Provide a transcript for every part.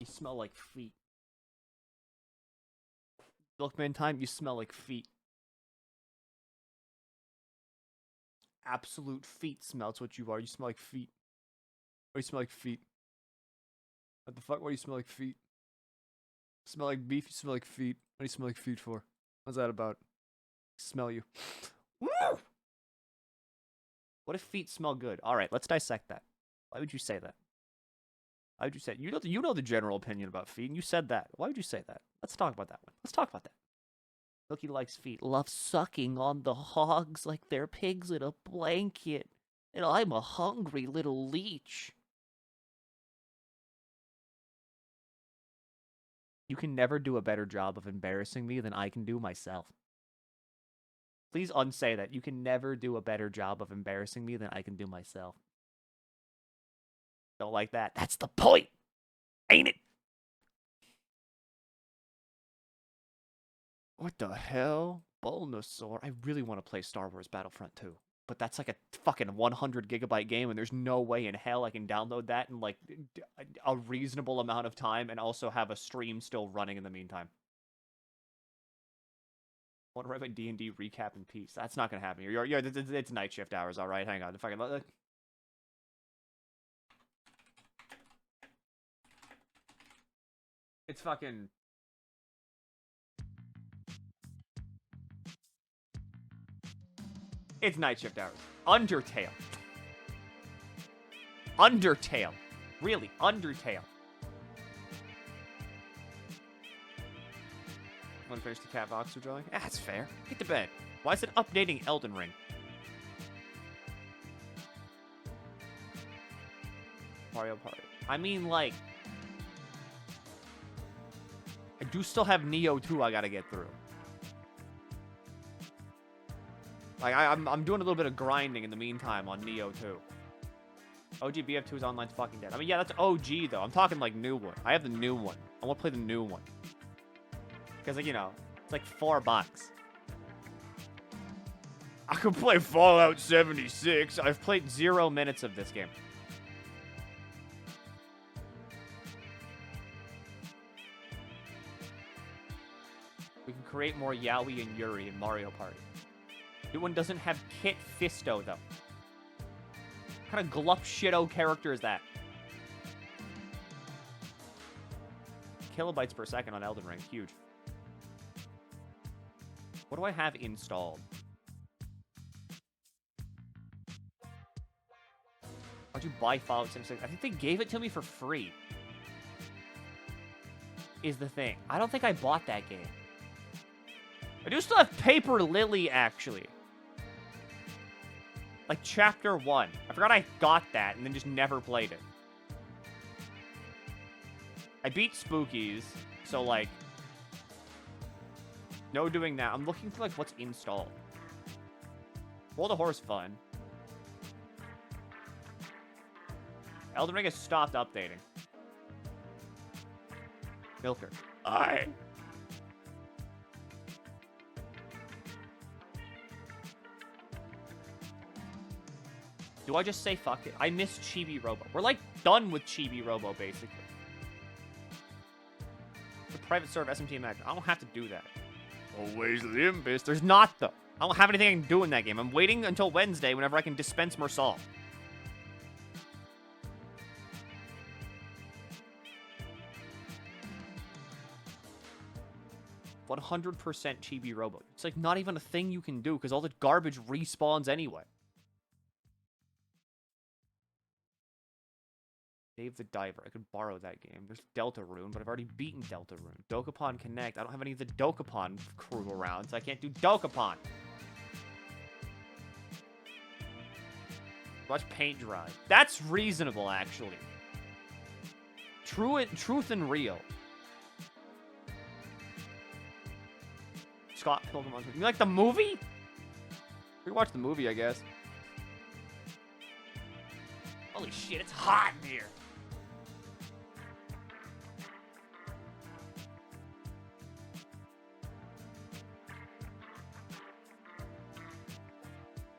You smell like feet. Milkman time, you smell like feet. Absolute feet smell. That's what you are. You smell like feet. Why do you smell like feet? What the fuck? Why do you smell like feet? Smell like beef, you smell like feet. What do you smell like feet for? What's that about? Smell you. Woo! What if feet smell good? Alright, let's dissect that. Why would you say that? Why would you say that? You know the general opinion about feet, and you said that. Why would you say that? Let's talk about that one. Let's talk about that. Milky likes feet. Loves sucking on the hogs like they're pigs in a blanket. And I'm a hungry little leech. You can never do a better job of embarrassing me than I can do myself. Please unsay that. You can never do a better job of embarrassing me than I can do myself. Don't like that. That's the point! Ain't it? What the hell? Bulbasaur. I really want to play Star Wars Battlefront 2. But that's like a fucking 100 gigabyte game, and there's no way in hell I can download that in like a reasonable amount of time and also have a stream still running in the meantime. I want to write my D&D recap in peace. That's not going to happen. It's night shift hours, alright? Hang on. Fucking... It's fucking... It's night shift hours. Undertale. Undertale. Really, Undertale. Want to finish the cat voxel drawing? That's fair. Get to bed. Why is it updating Elden Ring? Mario Party. I mean, like... I do still have Nioh 2 I gotta get through. Like, I'm doing a little bit of grinding in the meantime on Nioh 2. OG BF2's online's fucking dead. I mean, yeah, that's OG, though. I'm talking, like, new one. I have the new one. I want to play the new one. Because, like, you know, it's like $4. I could play Fallout 76. I've played 0 minutes of this game. We can create more Yaoi and Yuri in Mario Party. New one doesn't have Kit Fisto, though. What kind of glup shitto character is that? Kilobytes per second on Elden Ring. Huge. What do I have installed? How'd you buy Fallout 76? I think they gave it to me for free. Is the thing. I don't think I bought that game. I do still have Paper Lily, actually. Like, Chapter 1. I forgot I got that and then just never played it. I beat Spookies, so, like... No doing that. I'm looking for, like, what's installed. World of Horse fun. Elden Ring has stopped updating. Milker. Aye. Do I just say fuck it? I miss Chibi Robo. We're like done with Chibi Robo, basically. The private server SMT Magic. I don't have to do that. Always Limbus. There's not, though. I don't have anything I can do in that game. I'm waiting until Wednesday whenever I can dispense Mersal. 100% Chibi Robo. It's like not even a thing you can do because all the garbage respawns anyway. Dave the Diver. I could borrow that game. There's Deltarune, but I've already beaten Deltarune. Dokapon Connect. I don't have any of the Dokapon crew around, so I can't do Dokapon. Watch paint dry. That's reasonable, actually. Truth and real. Scott Pilgrim. You like the movie? We watch the movie, I guess. Holy shit, it's hot in here.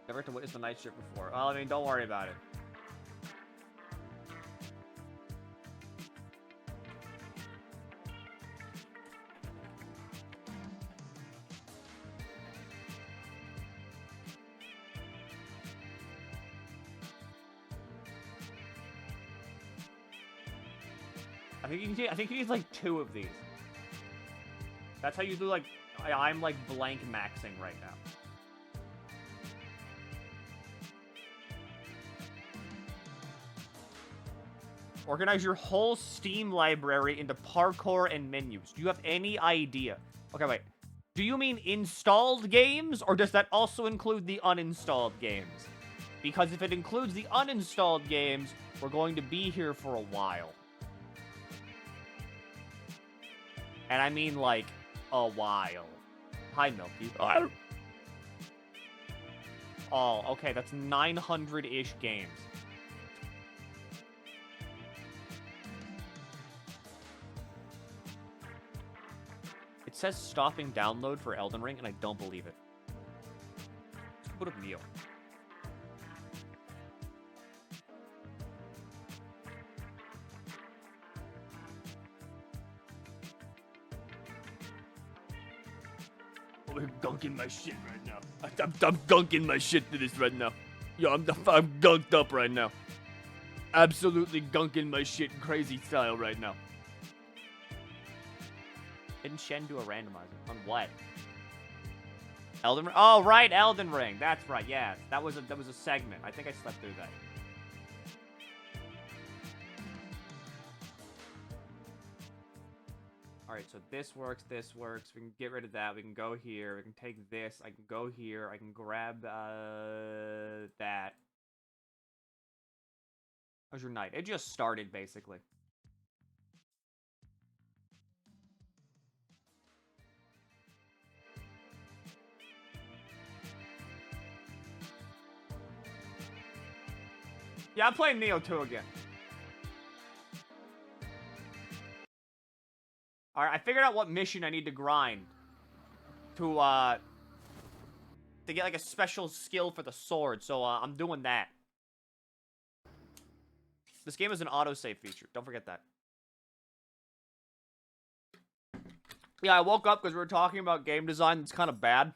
Never had to witness the night shift before. Well, I mean, don't worry about it. I think you need like 2 of these. That's how you do like. I'm like blank maxing right now. Organize your whole Steam library into parkour and menus. Do you have any idea? Okay, wait. Do you mean installed games, or does that also include the uninstalled games? Because if it includes the uninstalled games, we're going to be here for a while. And I mean, like, a while. Hi, Milky. Oh, okay, that's 900-ish games. It says stopping download for Elden Ring, and I don't believe it. Let's put up Nioh. I'm gunking my shit right now. I'm gunking my shit to this right now. Yo, I'm gunked up right now. Absolutely gunking my shit crazy style right now. Didn't Shen do a randomizer? On what? Elden Ring? Oh, right, Elden Ring. That's right, yeah. That was a segment. I think I slept through that. Alright, so this works, this works. We can get rid of that. We can go here. We can take this. I can go here. I can grab that. How's your night? It just started, basically. Yeah, I'm playing Nioh 2 again. Alright, I figured out what mission I need to grind to get like a special skill for the sword, so I'm doing that. This game is an autosave feature. Don't forget that. Yeah, I woke up because we were talking about game design that's kind of bad.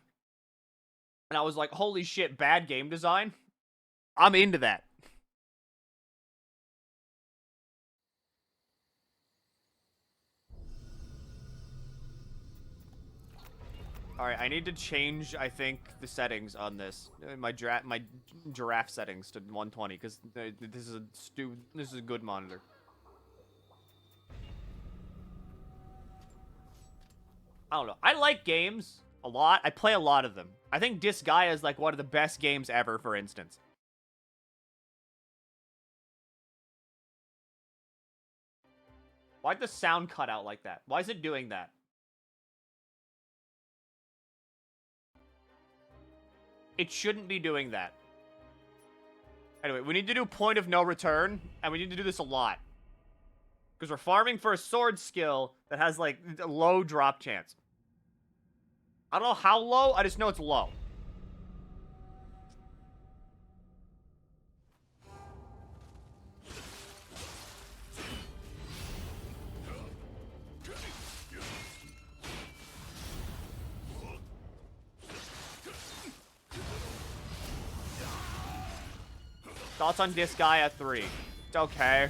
And I was like, holy shit, bad game design? I'm into that. Alright, I need to change, I think, the settings on this. My giraffe settings to 120, because this is a good monitor. I don't know. I like games a lot. I play a lot of them. I think Disgaea is like one of the best games ever, for instance. Why'd the sound cut out like that? Why is it doing that? It shouldn't be doing that. Anyway, we need to do point of no return, and we need to do this a lot. Because we're farming for a sword skill that has, like, a low drop chance. I don't know how low, I just know it's low. Thoughts on Disgaea 3? It's okay.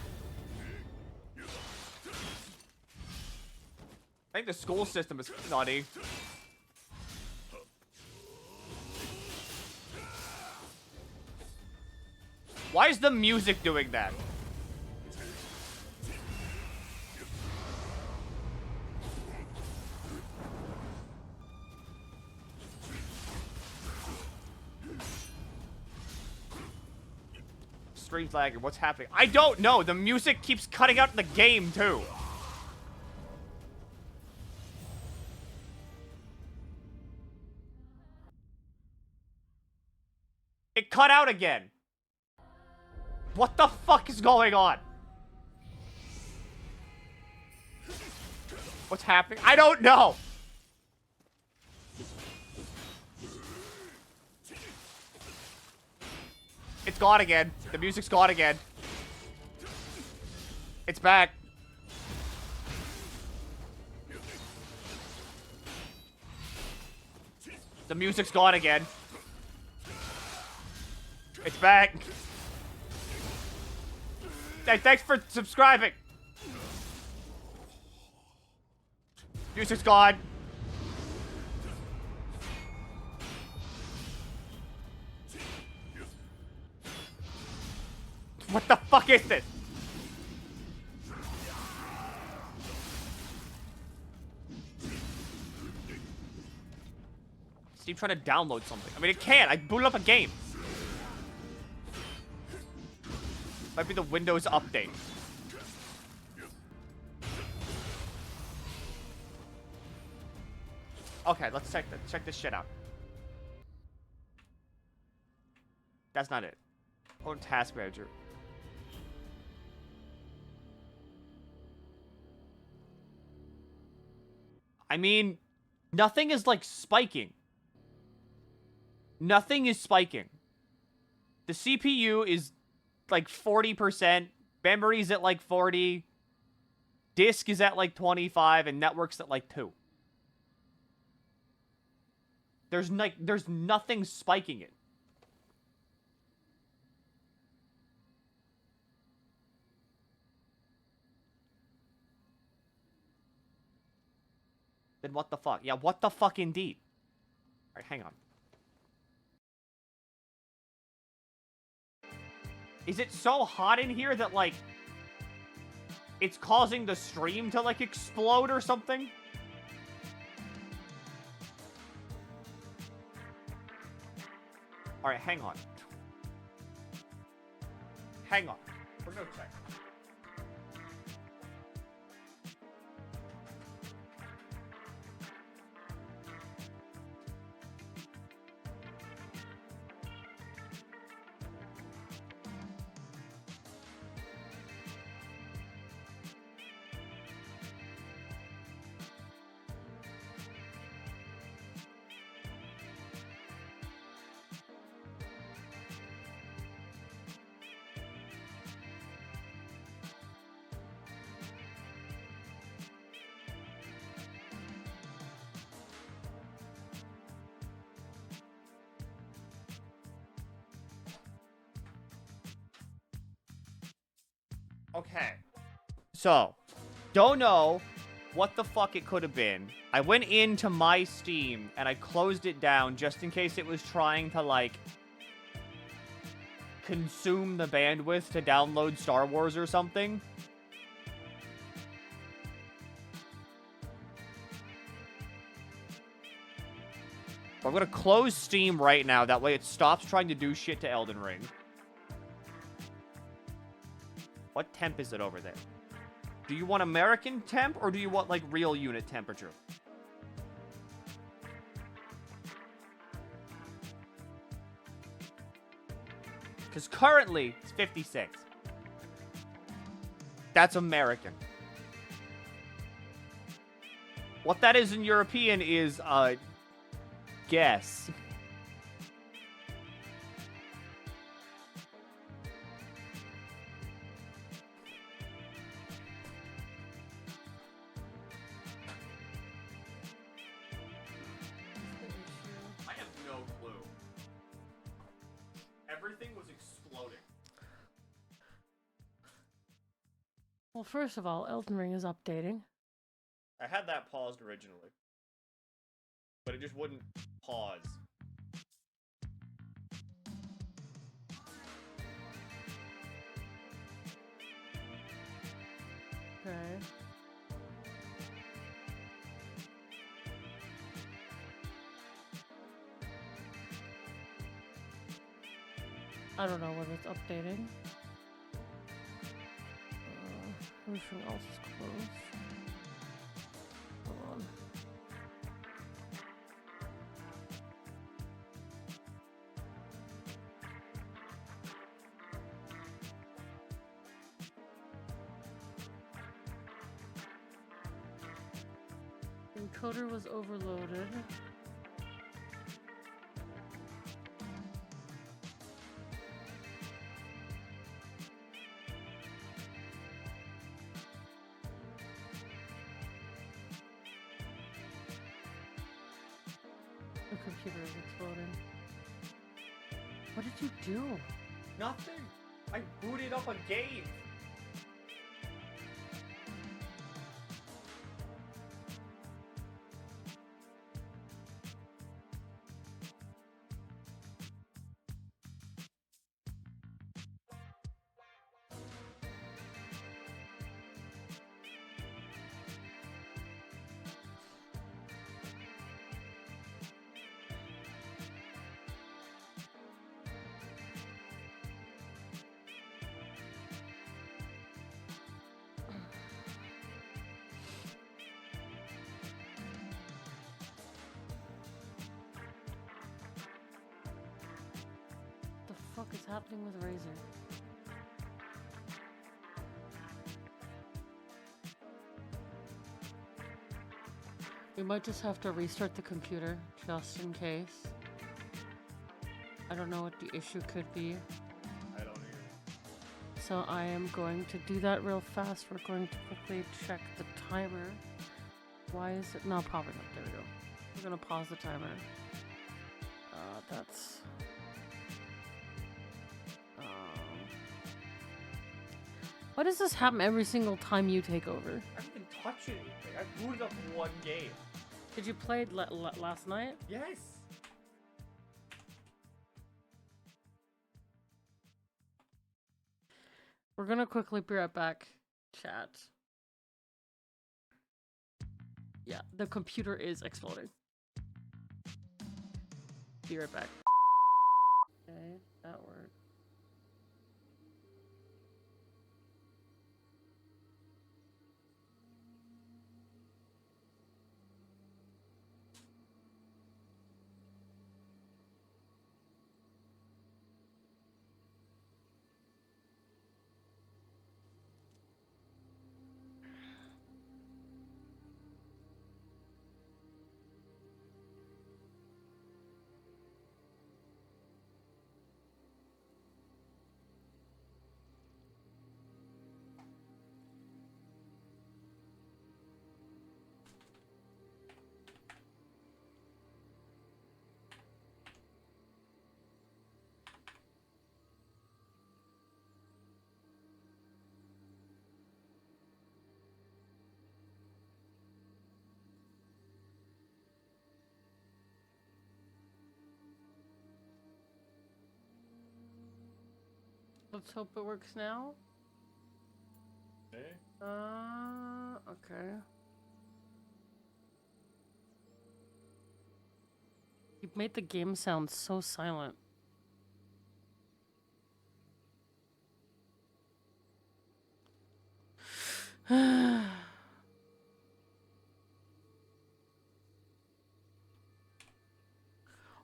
I think the school system is nutty. Why is the music doing that? Stream's lagging. What's happening? I don't know. The music keeps cutting out in the game, too. It cut out again. What the fuck is going on? What's happening? I don't know. It's gone again. The music's gone again. It's back. The music's gone again. It's back. Hey, thanks for subscribing. Music's gone. What the fuck is this? Steve trying to download something. I mean, it can't. I booted up a game. Might be the Windows update. Okay, let's check this shit out. That's not it. Oh, task manager. I mean, nothing is like spiking. Nothing is spiking. The CPU is like 40%. Memory's at like 40. Disk is at like 25, and network's at like 2. There's nothing spiking it. Then what the fuck? Yeah, what the fuck indeed. Alright, hang on. Is it so hot in here that, like, it's causing the stream to, like, explode or something? Alright, hang on. Hang on. We're gonna check. Okay. So, don't know what the fuck it could have been. I went into my Steam and I closed it down just in case it was trying to, like, consume the bandwidth to download Star Wars or something. I'm gonna close Steam right now. That way it stops trying to do shit to Elden Ring. What temp is it over there? Do you want American temp, or do you want, like, real unit temperature? Because currently, it's 56. That's American. What that is in European is, guess. Everything was exploding. Well, first of all, Elden Ring is updating. I had that paused originally, but it just wouldn't pause. Okay. I don't know whether it's updating. Everything else is closed. Hold on. Encoder was overloaded. The computer is exploding. What did you do? Nothing. I booted up a game. is happening with Razor? We might just have to restart the computer, just in case. I don't know what the issue could be. I don't either. So I am going to do that real fast. We're going to quickly check the timer. Why is it not popping up? There we go. We're gonna pause the timer. That's... Why does this happen every single time you take over? I haven't been touching anything. I booted up one game. Did you play it last night? Yes. We're gonna quickly be right back, chat. Yeah, the computer is exploding. Be right back. Okay, that worked. Let's hope it works now. Hey? Okay. You made the game sound so silent.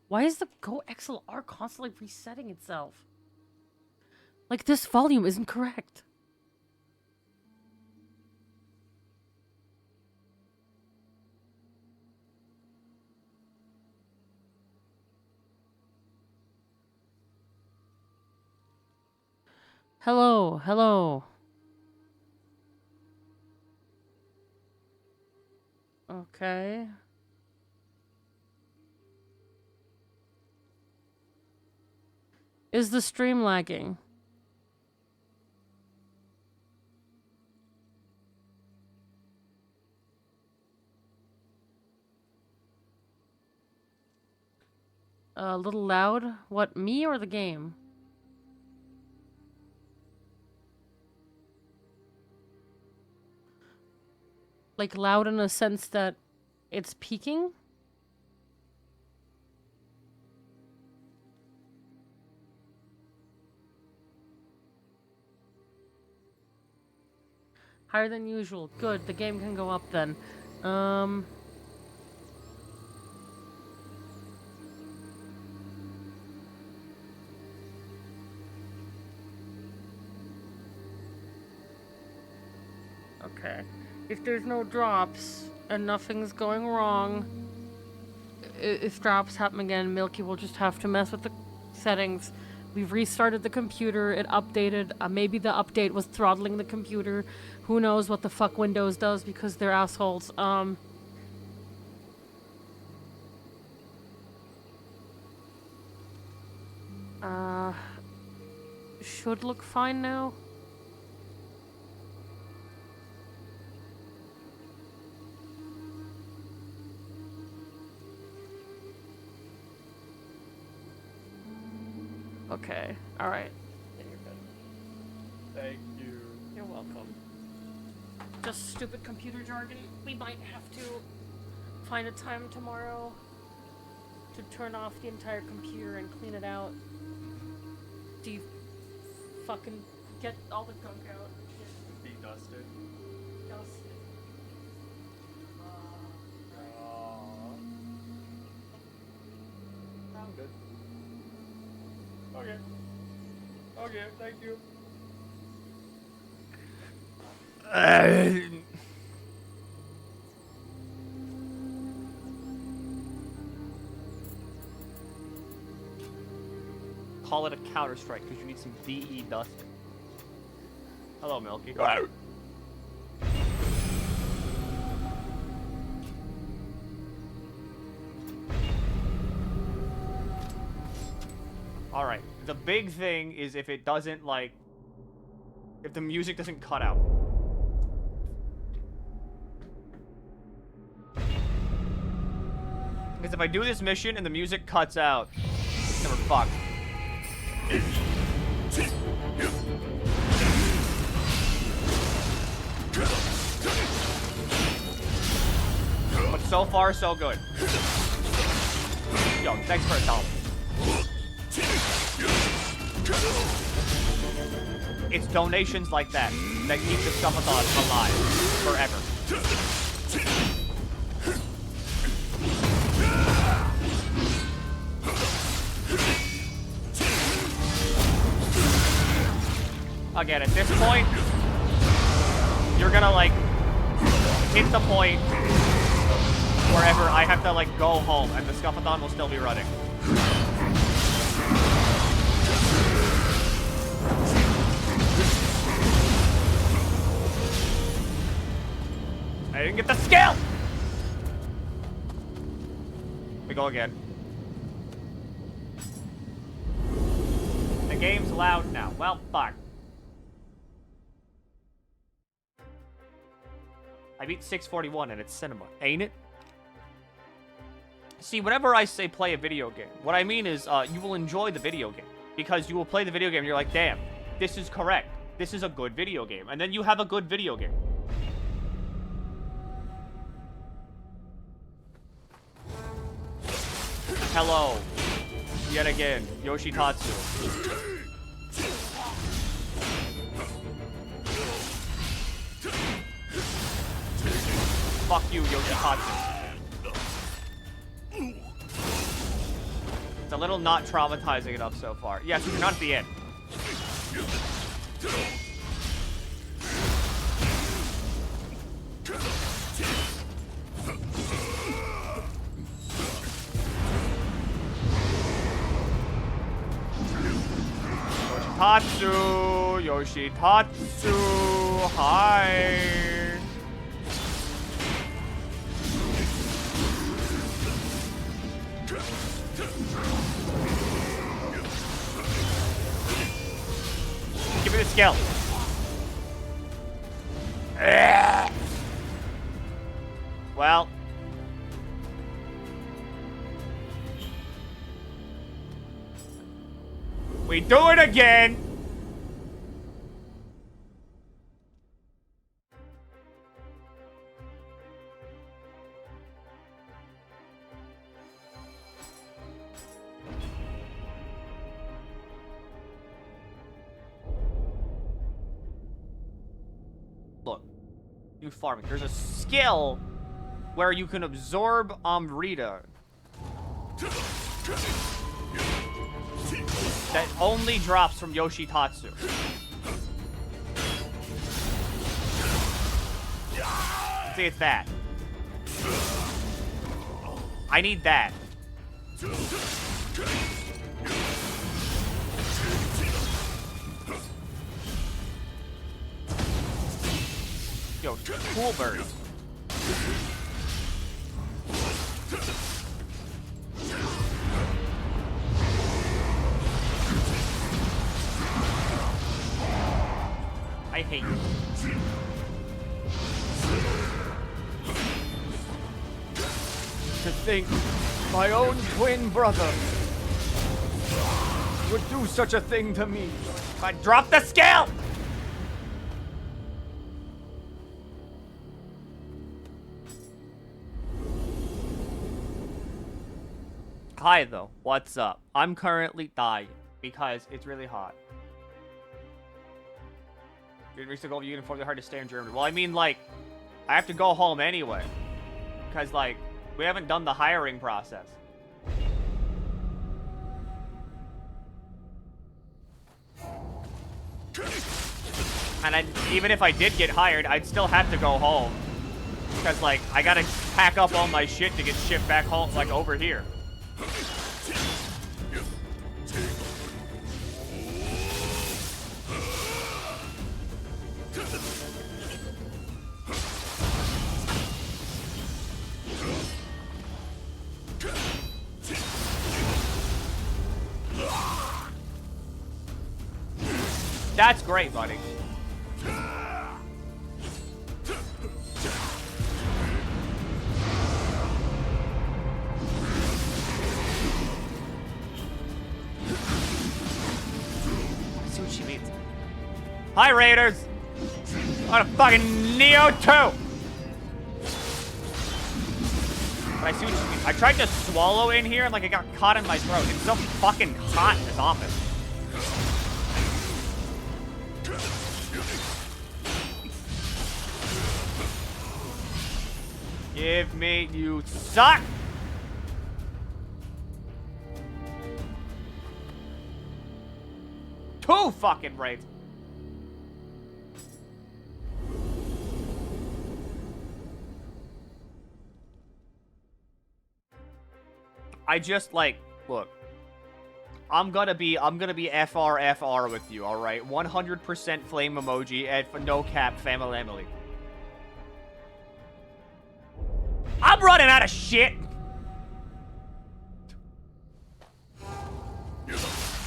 Why is the Go XLR constantly resetting itself? Like, this volume isn't correct. Hello, hello. Okay. Is the stream lagging? A little loud? What, me or the game? Like loud in a sense that it's peaking? Higher than usual. Good, the game can go up then. Okay. If there's no drops and nothing's going wrong, if drops happen again, Milky will just have to mess with the settings. We've restarted the computer, it updated. Maybe the update was throttling the computer. Who knows what the fuck Windows does because they're assholes. Should look fine now. Okay, alright. Yeah, you're good. Thank you. You're welcome. Just stupid computer jargon. We might have to find a time tomorrow to turn off the entire computer and clean it out. Do you fucking get all the gunk out? Be dusted. Dust it. I'm good. Okay. Okay, thank you. Call it a counter-strike because you need some DE dust. Hello, Milky. Alright, the big thing is if it doesn't, like... If the music doesn't cut out. Because if I do this mission and the music cuts out, then we're fucked. But so far, so good. Yo, thanks for the help. It's donations like that that keep the Scuffathon alive forever. Again, at this point, you're gonna, like, hit the point wherever I have to, like, go home, and the Scuffathon will still be running. I didn't get the skill! We go again. The game's loud now. Well, fuck. I beat 641 and it's cinema, ain't it? See, whenever I say play a video game, what I mean is you will enjoy the video game. Because you will play the video game and you're like, damn, this is correct. This is a good video game. And then you have a good video game. Hello. Yet again, Yoshitatsu. Fuck you, Yoshitatsu. It's a little not traumatizing enough so far. Yes, you're not at the end. Yoshitatsu, hi. Give me the skill. Well. We do it again. Look, you farming. There's a skill where you can absorb Amrita that only drops from Yoshitatsu. See, it's that. I need that. Yo, cool bird. I hate you. To think my own twin brother would do such a thing to me. I dropped the scale! Hi, though. What's up? I'm currently dying because it's really hot. It reached the goal of you uniformly hard to stay in Germany. Well, I mean, like, I have to go home anyway. Because, like, we haven't done the hiring process. And even if I did get hired, I'd still have to go home. Because, like, I gotta pack up all my shit to get shipped back home, like, over here. That's great, buddy. I see what she means. Hi, Raiders! On a fucking Nioh 2! But I see what she means. I tried to swallow in here and, like, it got caught in my throat. It's so fucking hot in this office. Give me, you suck! Two fucking raids. I just, like, look. I'm gonna be FR with you, alright? 100% flame emoji and no cap family Emily. I'm running out of shit!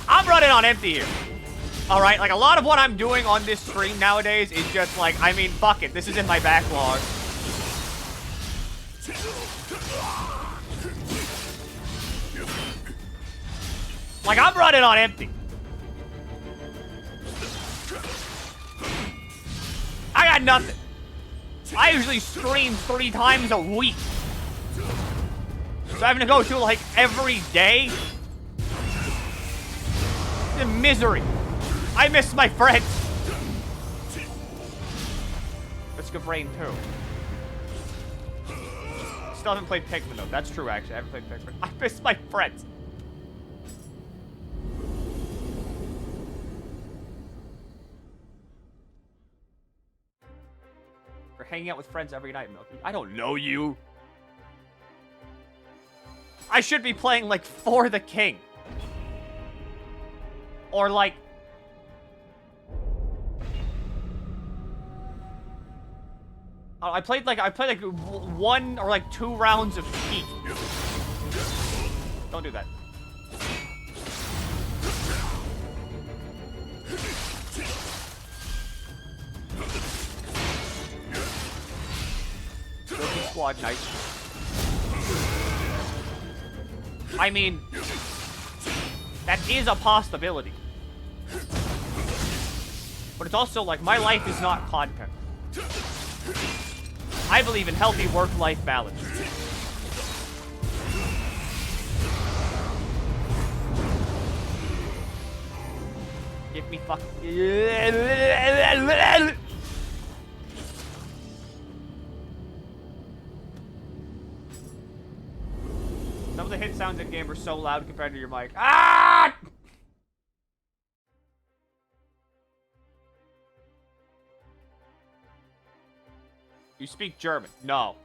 I'm running on empty here. Alright, like, a lot of what I'm doing on this stream nowadays is just like, I mean, fuck it. This is in my backlog. Like, I'm running on empty. I got nothing. I usually stream 3 times a week. So having to go to, like, every day? The misery. I miss my friends. Let's go Brain 2. Still haven't played Pikmin, though. That's true, actually. I haven't played Pikmin. I miss my friends. We're hanging out with friends every night, Milky. I don't know you. I should be playing, like, For the King. Or, like... I played like 1 or like 2 rounds of Peak. Don't do that. Milkythesquid Night. I mean, that is a possibility. But it's also like, my life is not content. I believe in healthy work-life balance. Give me fuck. Some of the hit sounds in game are so loud compared to your mic. Ah! You speak German? No.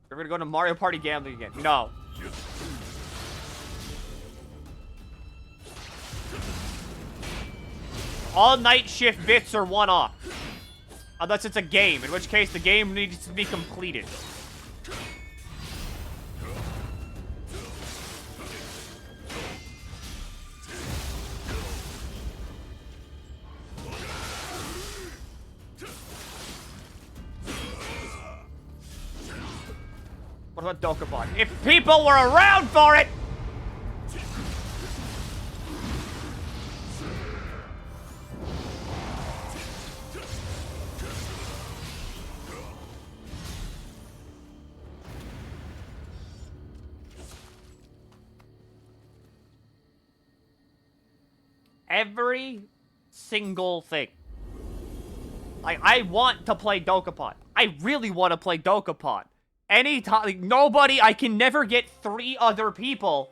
We're gonna go to Mario Party gambling again. No. All night shift bits are one-off. Unless it's a game, in which case the game needs to be completed. What about Dokapon? If people were around for it! Every single thing. Like, I want to play Dokapon. I really want to play Dokapon. Anytime, like, nobody, I can never get 3 other people.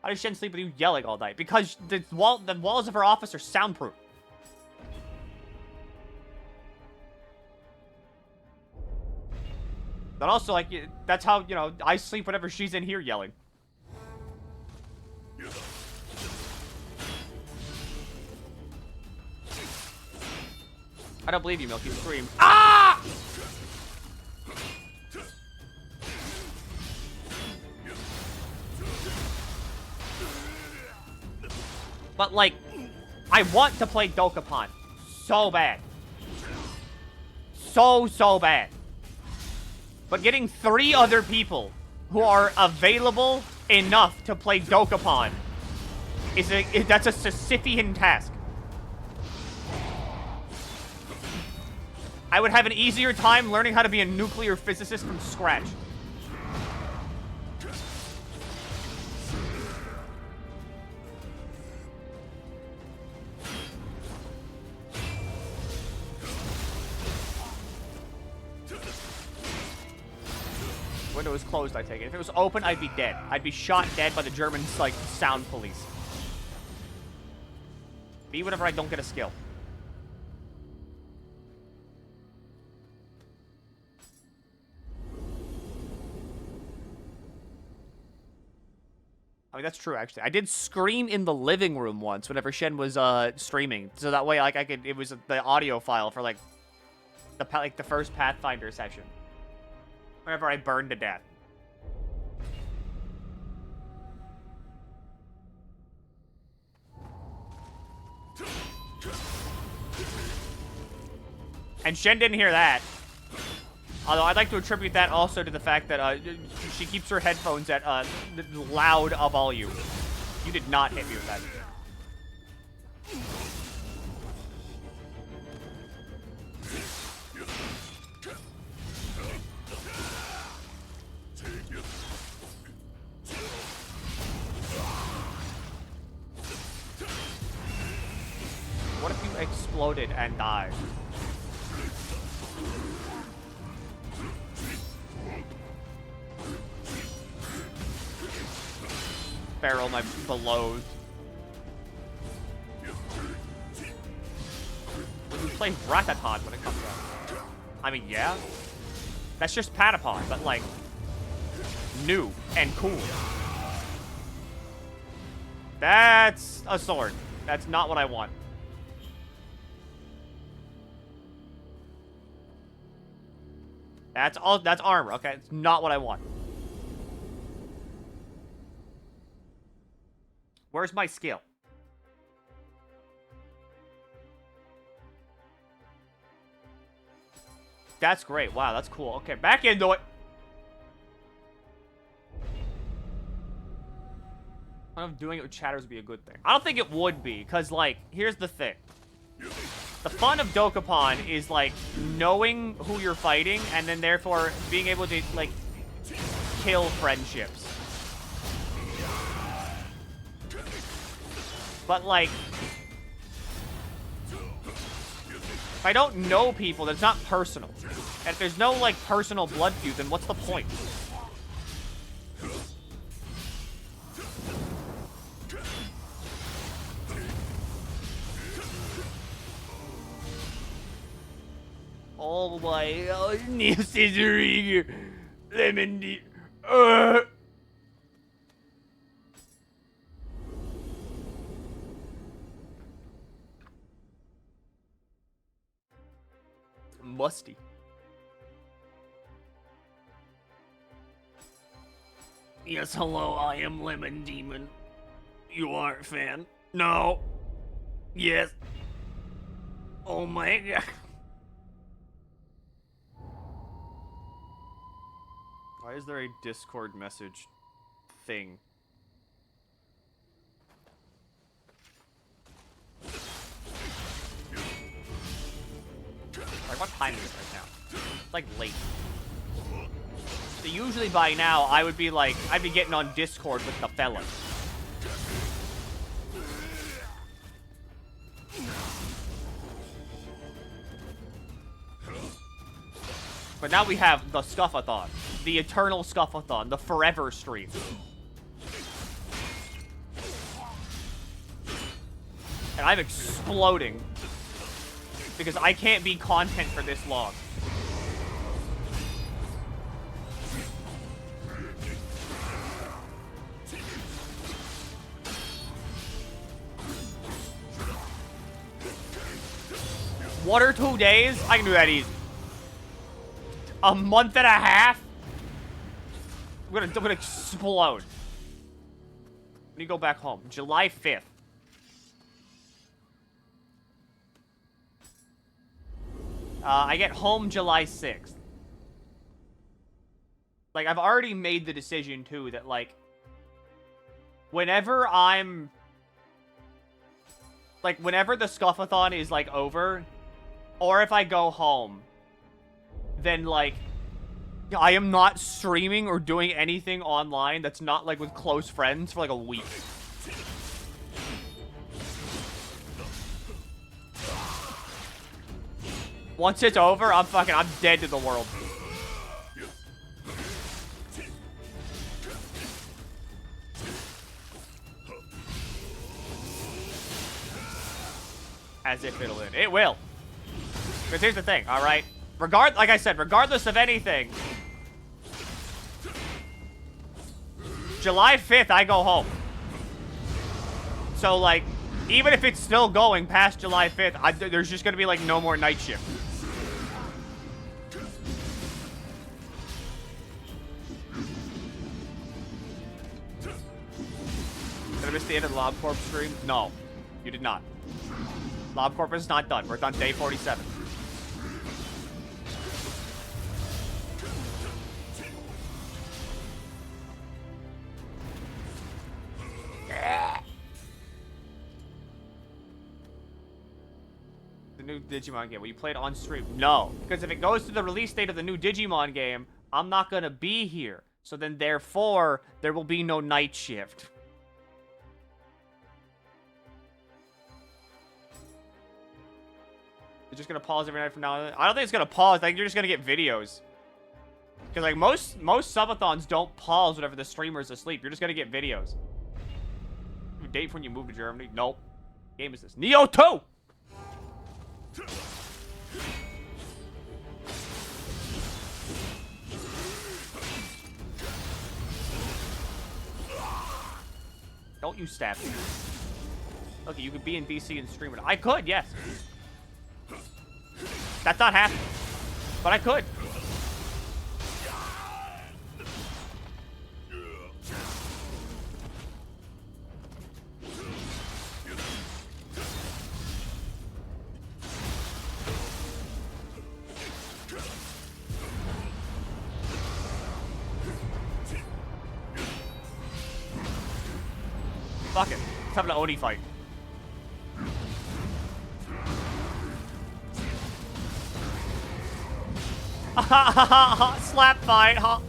How does Shen sleep with you yelling all night? Because the walls of her office are soundproof. But also, like, that's how, you know, I sleep whenever she's in here yelling. I don't believe you, Milky. Scream. Ah! But, like, I want to play Dokapon so bad. So bad. But getting 3 other people who are available enough to play Dokapon that's a Sisyphean task. I would have an easier time learning how to be a nuclear physicist from scratch. Window is closed, I take it. If it was open, I'd be dead. I'd be shot dead by the Germans, like, sound police. Be whenever I don't get a skill. I mean, that's true, actually. I did scream in the living room once whenever Shen was, streaming. So that way, like, it was the audio file for, like, the first Pathfinder session. Whenever I burned to death. And Shen didn't hear that. Although I'd like to attribute that also to the fact that she keeps her headphones at loud a volume. You did not hit me with that. What if you exploded and died? Barrel my belows. We play Rattatan when it comes out. I mean, yeah. That's just Patapon, but like new and cool. That's a sword. That's not what I want. That's armor, okay? It's not what I want. Where's my skill? That's great. Wow, that's cool. Okay, back into it. I don't know if doing it with chatters would be a good thing. I don't think it would be, because, like, here's the thing. The fun of Dokapon is, like, knowing who you're fighting, and then, therefore, being able to, like, kill friendships. But, like, if I don't know people, then it's not personal. And if there's no, like, personal blood feud, then what's the point? Oh my, Nioh Scissoring, Lemon D. Musty. Yes, hello, I am Lemon Demon. You aren't fan? No. Yes. Oh my god. Why is there a Discord message thing? Like, what time is it right now? It's like late. So usually by now, I would be like, I'd be getting on Discord with the fellas. But now we have the Scuffathon. The eternal Scuffathon, the forever stream. And I'm exploding. Because I can't be content for this long. One or 2 days? I can do that easy. A month and a half? I'm gonna explode. When you go back home. July 5th. I get home July 6th. Like, I've already made the decision, too, that, like, whenever I'm... Like, whenever the Scuffathon is, like, over, or if I go home, then, like, I am not streaming or doing anything online that's not, like, with close friends for, like, a week. Once it's over, I'm dead to the world. As if it'll end. It will. Because here's the thing, alright? Like I said, regardless of anything, July 5th, I go home. So, like, even if it's still going past July 5th, there's just gonna be, like, no more night shift. Did I miss the end of the LobCorp stream? No, you did not. LobCorp is not done. We're on day 47. The new Digimon game. Will you play it on stream? No. Because if it goes to the release date of the new Digimon game, I'm not going to be here. So then, therefore, there will be no night shift. You're just going to pause every night from now on? I don't think it's going to pause. I think you're just going to get videos. Because, like, most subathons don't pause whenever the streamer's asleep. You're just going to get videos. Date for when you move to Germany? Nope. What game is this? Nioh 2! Don't you stab me. Okay, you could be in BC and stream it. I could, yes. That's not happening. But I could. Fuck it. Let's have an Oni fight. Slap fight, huh?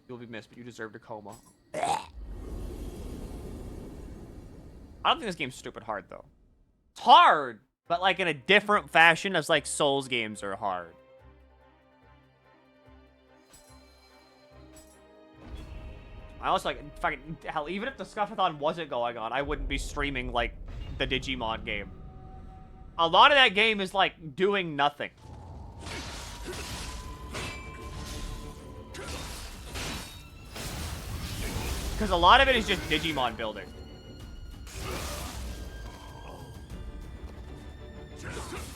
You'll be missed, but you deserve a coma. I don't think this game's stupid hard, though. It's hard, but, like, in a different fashion as, like, Souls games are hard. I also, like, fucking, hell, even if the Scuffathon wasn't going on, I wouldn't be streaming, like, the Digimon game. A lot of that game is, like, doing nothing. Because a lot of it is just Digimon building.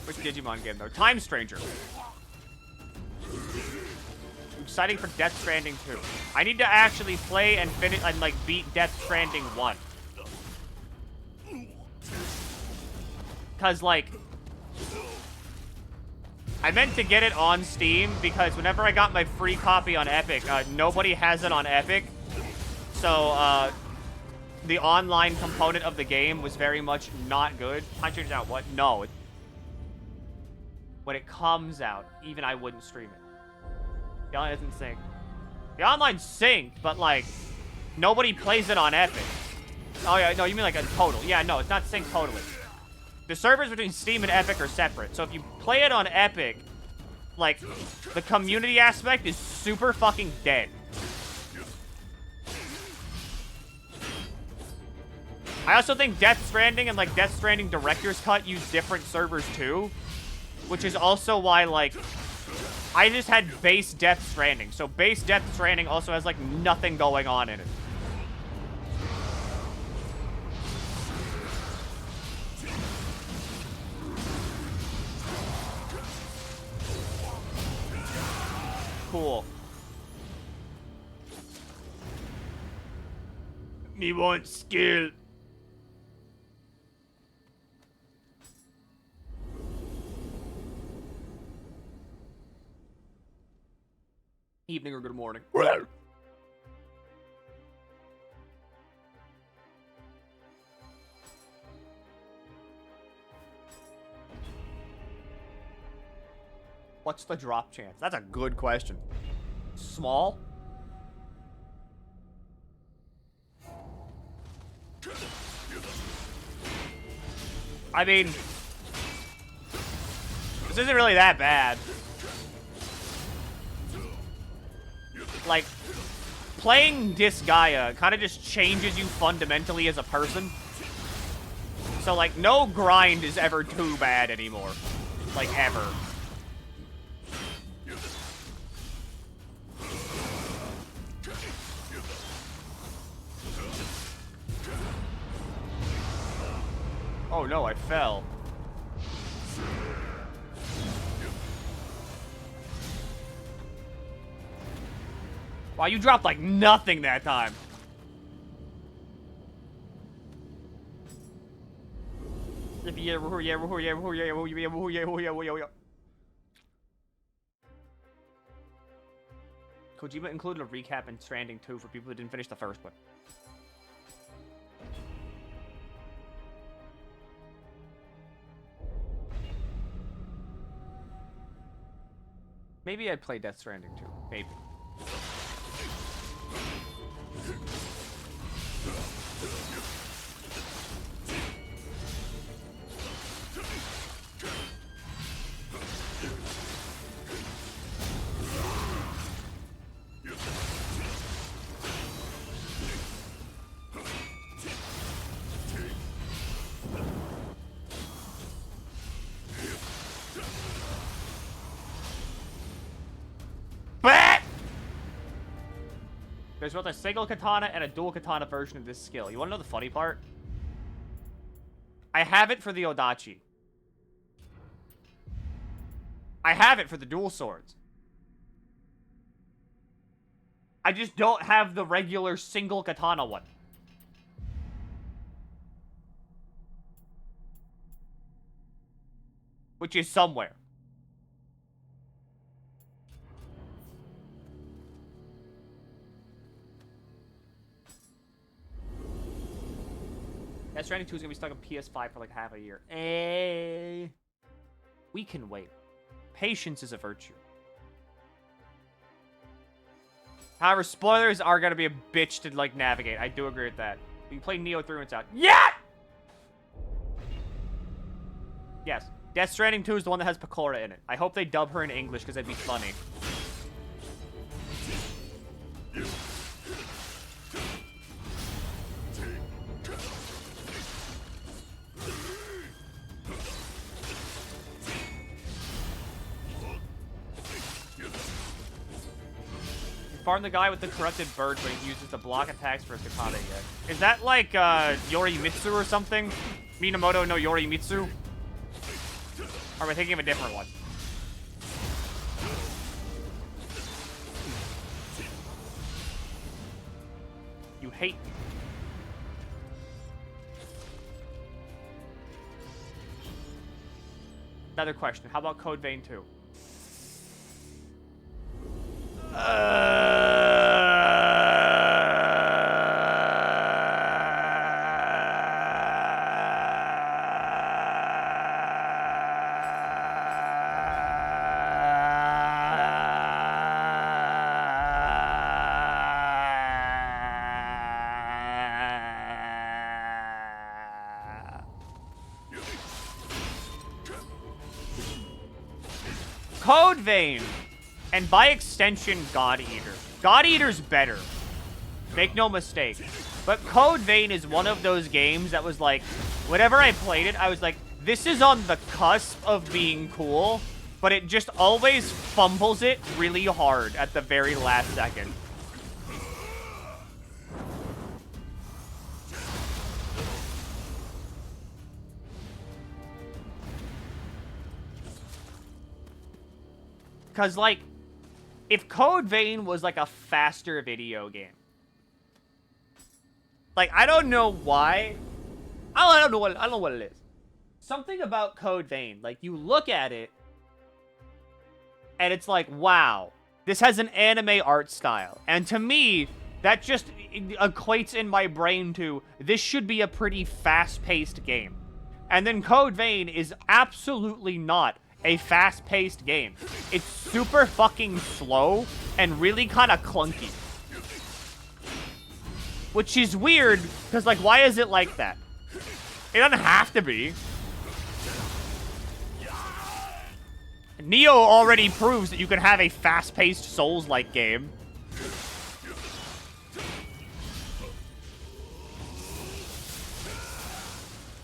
Which Digimon game, though? Time Stranger. Exciting for Death Stranding 2. I need to actually play and finish and, like, beat Death Stranding 1. Because, like, I meant to get it on Steam because whenever I got my free copy on Epic, nobody has it on Epic. So, the online component of the game was very much not good. I changed out what? No. When it comes out, even I wouldn't stream it. The online doesn't sync. The online synced, but, like, nobody plays it on Epic. Oh, yeah, no, you mean like a total. Yeah, no, it's not synced totally. The servers between Steam and Epic are separate. So if you play it on Epic, like, the community aspect is super fucking dead. I also think Death Stranding and, like, Death Stranding Director's Cut use different servers, too. Which is also why, like, I just had base Death Stranding. So base Death Stranding also has, like, nothing going on in it. Cool. Me want skill. Evening or good morning. What's the drop chance? That's a good question. Small? I mean, this isn't really that bad. Like, playing Disgaea kind of just changes you fundamentally as a person. So, like, no grind is ever too bad anymore. Like, ever. Oh no, I fell. Wow, you dropped like nothing that time. Kojima included a recap in Stranding 2 for people who didn't finish the first one. Maybe I'd play Death Stranding 2. Maybe. There's both a single katana and a dual katana version of this skill. You want to know the funny part? I have it for the Odachi. I have it for the dual swords. I just don't have the regular single katana one. Which is somewhere. Death Stranding 2 is going to be stuck on PS5 for like half a year. We can wait. Patience is a virtue. However, spoilers are going to be a bitch to like navigate. I do agree with that. We can play Nioh through and it's out. Yeah! Yes. Death Stranding 2 is the one that has Pecora in it. I hope they dub her in English because that'd be funny. Farm the guy with the corrupted bird, but he uses the block attacks for his katana yet. Is that like Yorimitsu or something? Minamoto no Yorimitsu? Or am I thinking of a different one? You hate me. Another question. How about Code Vein 2? Code Vein, and by extension, God Eater. God Eater's better. Make no mistake. But Code Vein is one of those games that was like, whenever I played it, I was like, this is on the cusp of being cool, but it just always fumbles it really hard at the very last second. Because, like, if Code Vein was, like, a faster video game. Like, I don't know why. I don't know what it is. Something about Code Vein. Like, you look at it, and it's like, wow. This has an anime art style. And to me, that just equates in my brain to, this should be a pretty fast-paced game. And then Code Vein is absolutely not a fast-paced game. It's super fucking slow and really kind of clunky. Which is weird, because, like, why is it like that? It doesn't have to be. Nioh already proves that you can have a fast-paced Souls-like game.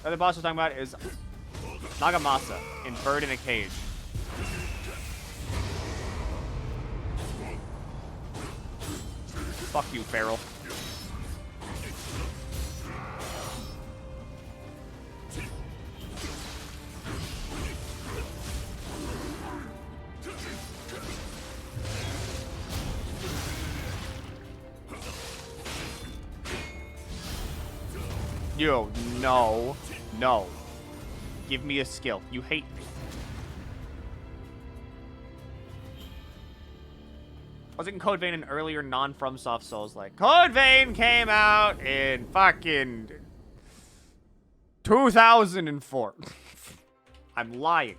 The other boss we're talking about is Nagamasa in Bird in a Cage. Fuck you, Feral. Yo, no. No. Give me a skill. You hate me. Wasn't Code Vein an earlier non-FromSoft Souls like? Code Vein came out in fucking 2004. I'm lying.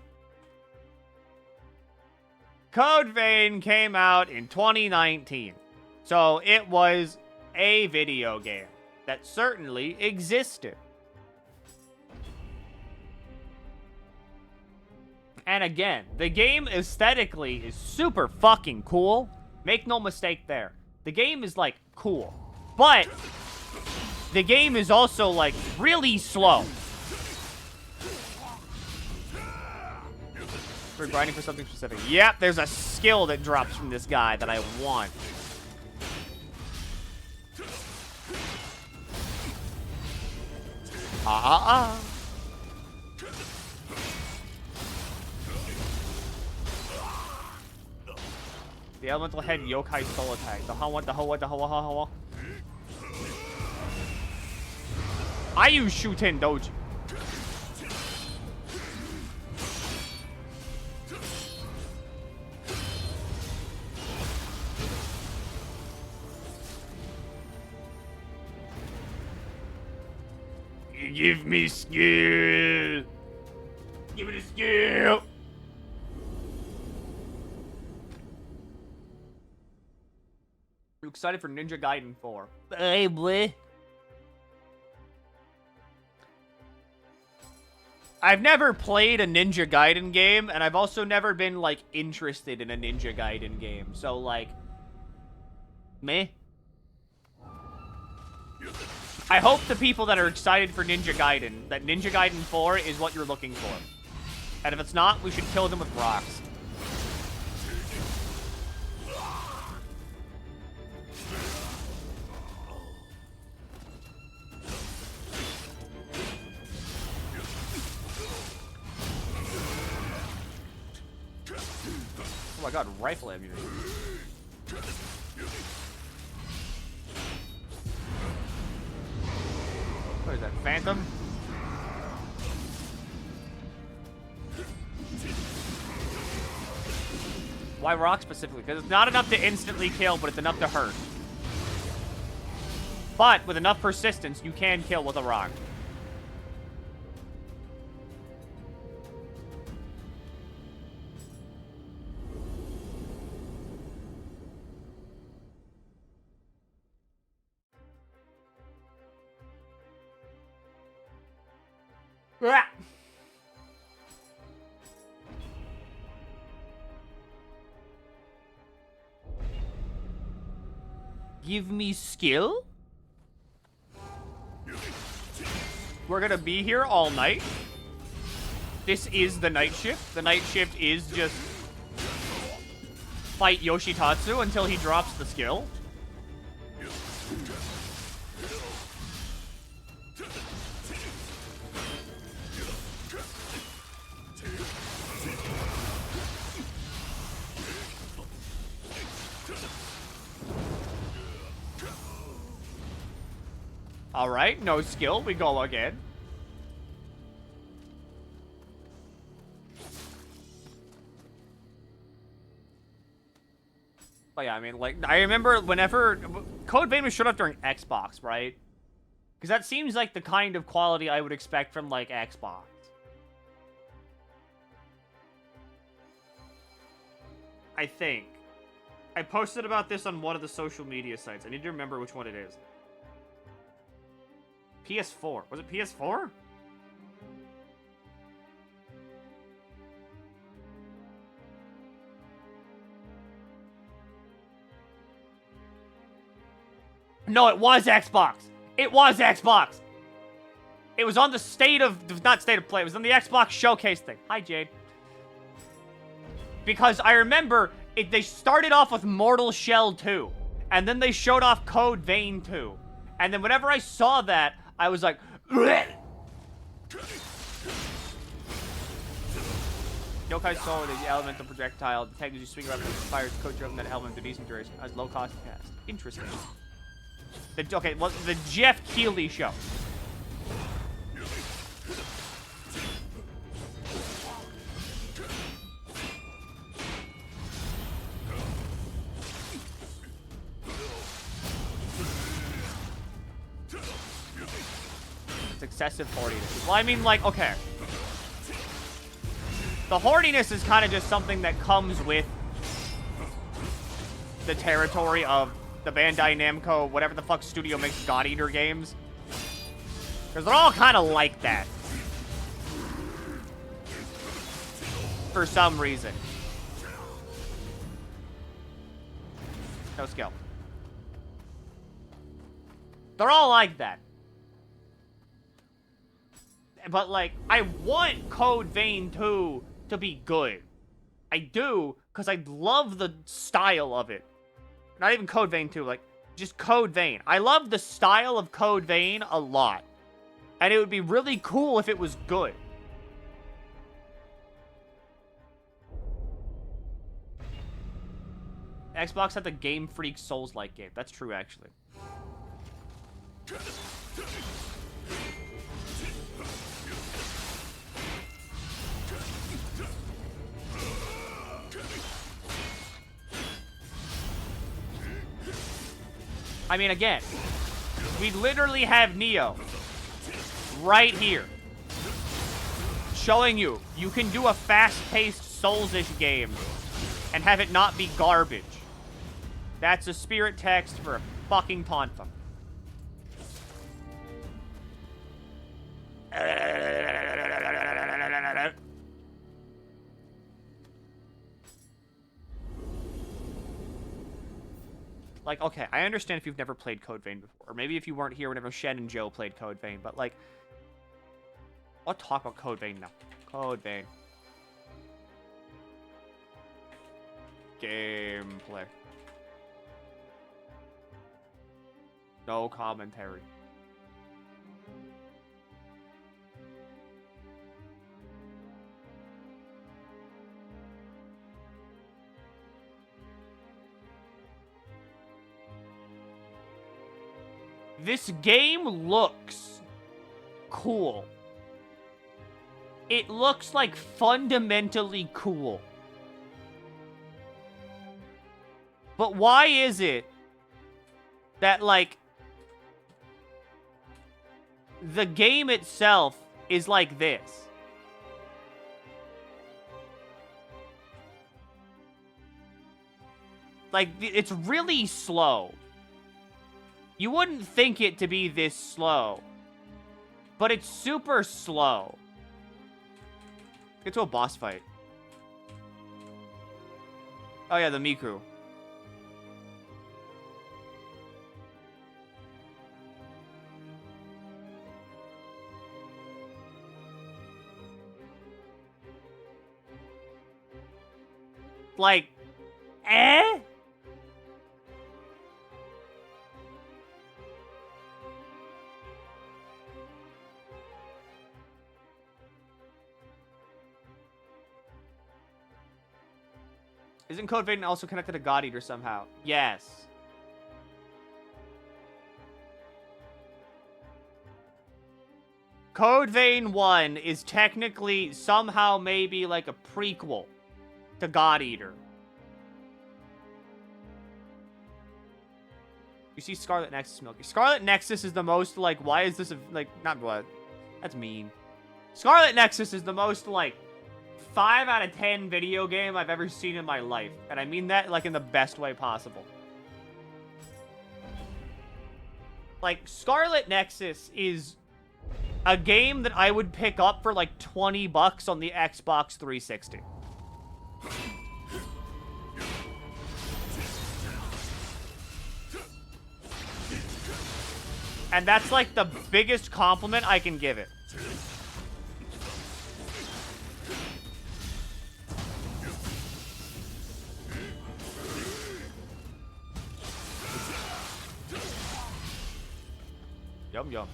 Code Vein came out in 2019. So it was a video game that certainly existed. And again, the game aesthetically is super fucking cool. Make no mistake there. The game is, like, cool. But the game is also, like, really slow. We're grinding for something specific. Yep, there's a skill that drops from this guy that I want. The elemental head yokai soul attack. The what? I use Shuten Doji. Give me skill. Give me the skill. You excited for Ninja Gaiden 4? Hey, boy. I've never played a Ninja Gaiden game, and I've also never been, like, interested in a Ninja Gaiden game. So, like, meh. I hope the people that are excited for Ninja Gaiden, that Ninja Gaiden 4 is what you're looking for. And if it's not, we should kill them with rocks. Oh my god, rifle ammunition. What is that, Phantom? Why rock specifically? Because it's not enough to instantly kill, but it's enough to hurt. But with enough persistence, you can kill with a rock. Give me skill? We're gonna be here all night. This is the night shift. The night shift is just fight Yoshitatsu until he drops the skill. Alright, no skill. We go again. But yeah, I mean, like, I remember whenever Code Vein was showed up during Xbox, right? Because that seems like the kind of quality I would expect from, like, Xbox. I think. I posted about this on one of the social media sites. I need to remember which one it is. PS4. Was it PS4? No, it was Xbox. It was Xbox. It was on the not state of play. It was on the Xbox showcase thing. Hi, Jade. Because I remember they started off with Mortal Shell 2. And then they showed off Code Vein 2. And then whenever I saw that, I was like, bleh! Yokai Soul is the elemental projectile. The tag as you swing around and fires coach from that element to decent duration. Has low cost to cast. Interesting. Okay, well, the Jeff Keighley show. It's excessive hordiness. Well, I mean, like, okay. The hordiness is kind of just something that comes with the territory of the Bandai Namco, whatever the fuck studio makes God Eater games. Because they're all kind of like that. For some reason. No skill. They're all like that. But, like, I want Code Vein 2 to be good. I do, because I love the style of it. Not even Code Vein 2, like, just Code Vein. I love the style of Code Vein a lot. And it would be really cool if it was good. Xbox had the Game Freak Souls-like game. That's true, actually. I mean, again, we literally have Nioh right here showing you can do a fast-paced Souls-ish game and have it not be garbage. That's a spirit text for a fucking Tonfa. Like, okay, I understand if you've never played Code Vein before. Or maybe if you weren't here whenever Shen and Joe played Code Vein. But, like, I'll talk about Code Vein now. Code Vein. Gameplay. No commentary. This game looks cool. It looks like fundamentally cool. But why is it that, like, the game itself is like this? Like, it's really slow. You wouldn't think it to be this slow. But it's super slow. Get to a boss fight. Oh yeah, the Miku. Like, eh? Isn't Code Vein also connected to God Eater somehow? Yes. Code Vein 1 is technically somehow maybe like a prequel to God Eater. You see Scarlet Nexus, Milky. Scarlet Nexus is the most, like, why is this, not what? That's mean. Scarlet Nexus is the most, like, 5 out of 10 video game I've ever seen in my life. And I mean that, like, in the best way possible. Like, Scarlet Nexus is a game that I would pick up for, like, 20 bucks on the Xbox 360. And that's, like, the biggest compliment I can give it. Yum, yum.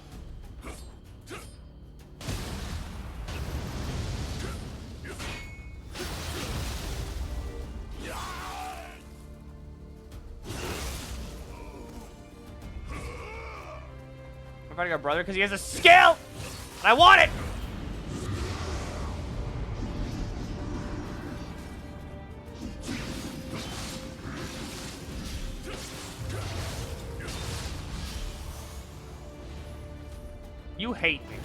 I'm fighting our brother because he has a skill! And I want it! You hate me.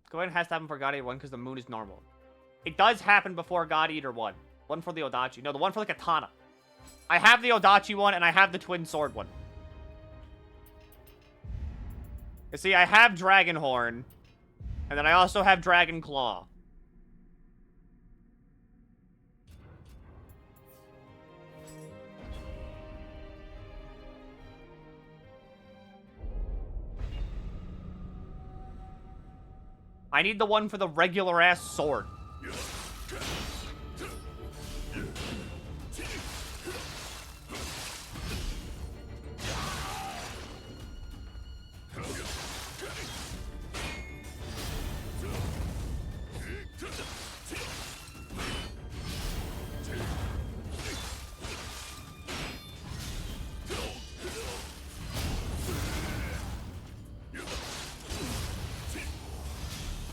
Go ahead and has to happen for God Eater 1 because the moon is normal. It does happen before God Eater 1. One for the Odachi. No, the one for the Katana. I have the Odachi one and I have the Twin Sword one. You see, I have Dragon Horn. And then I also have Dragon Claw. I need the one for the regular-ass sword.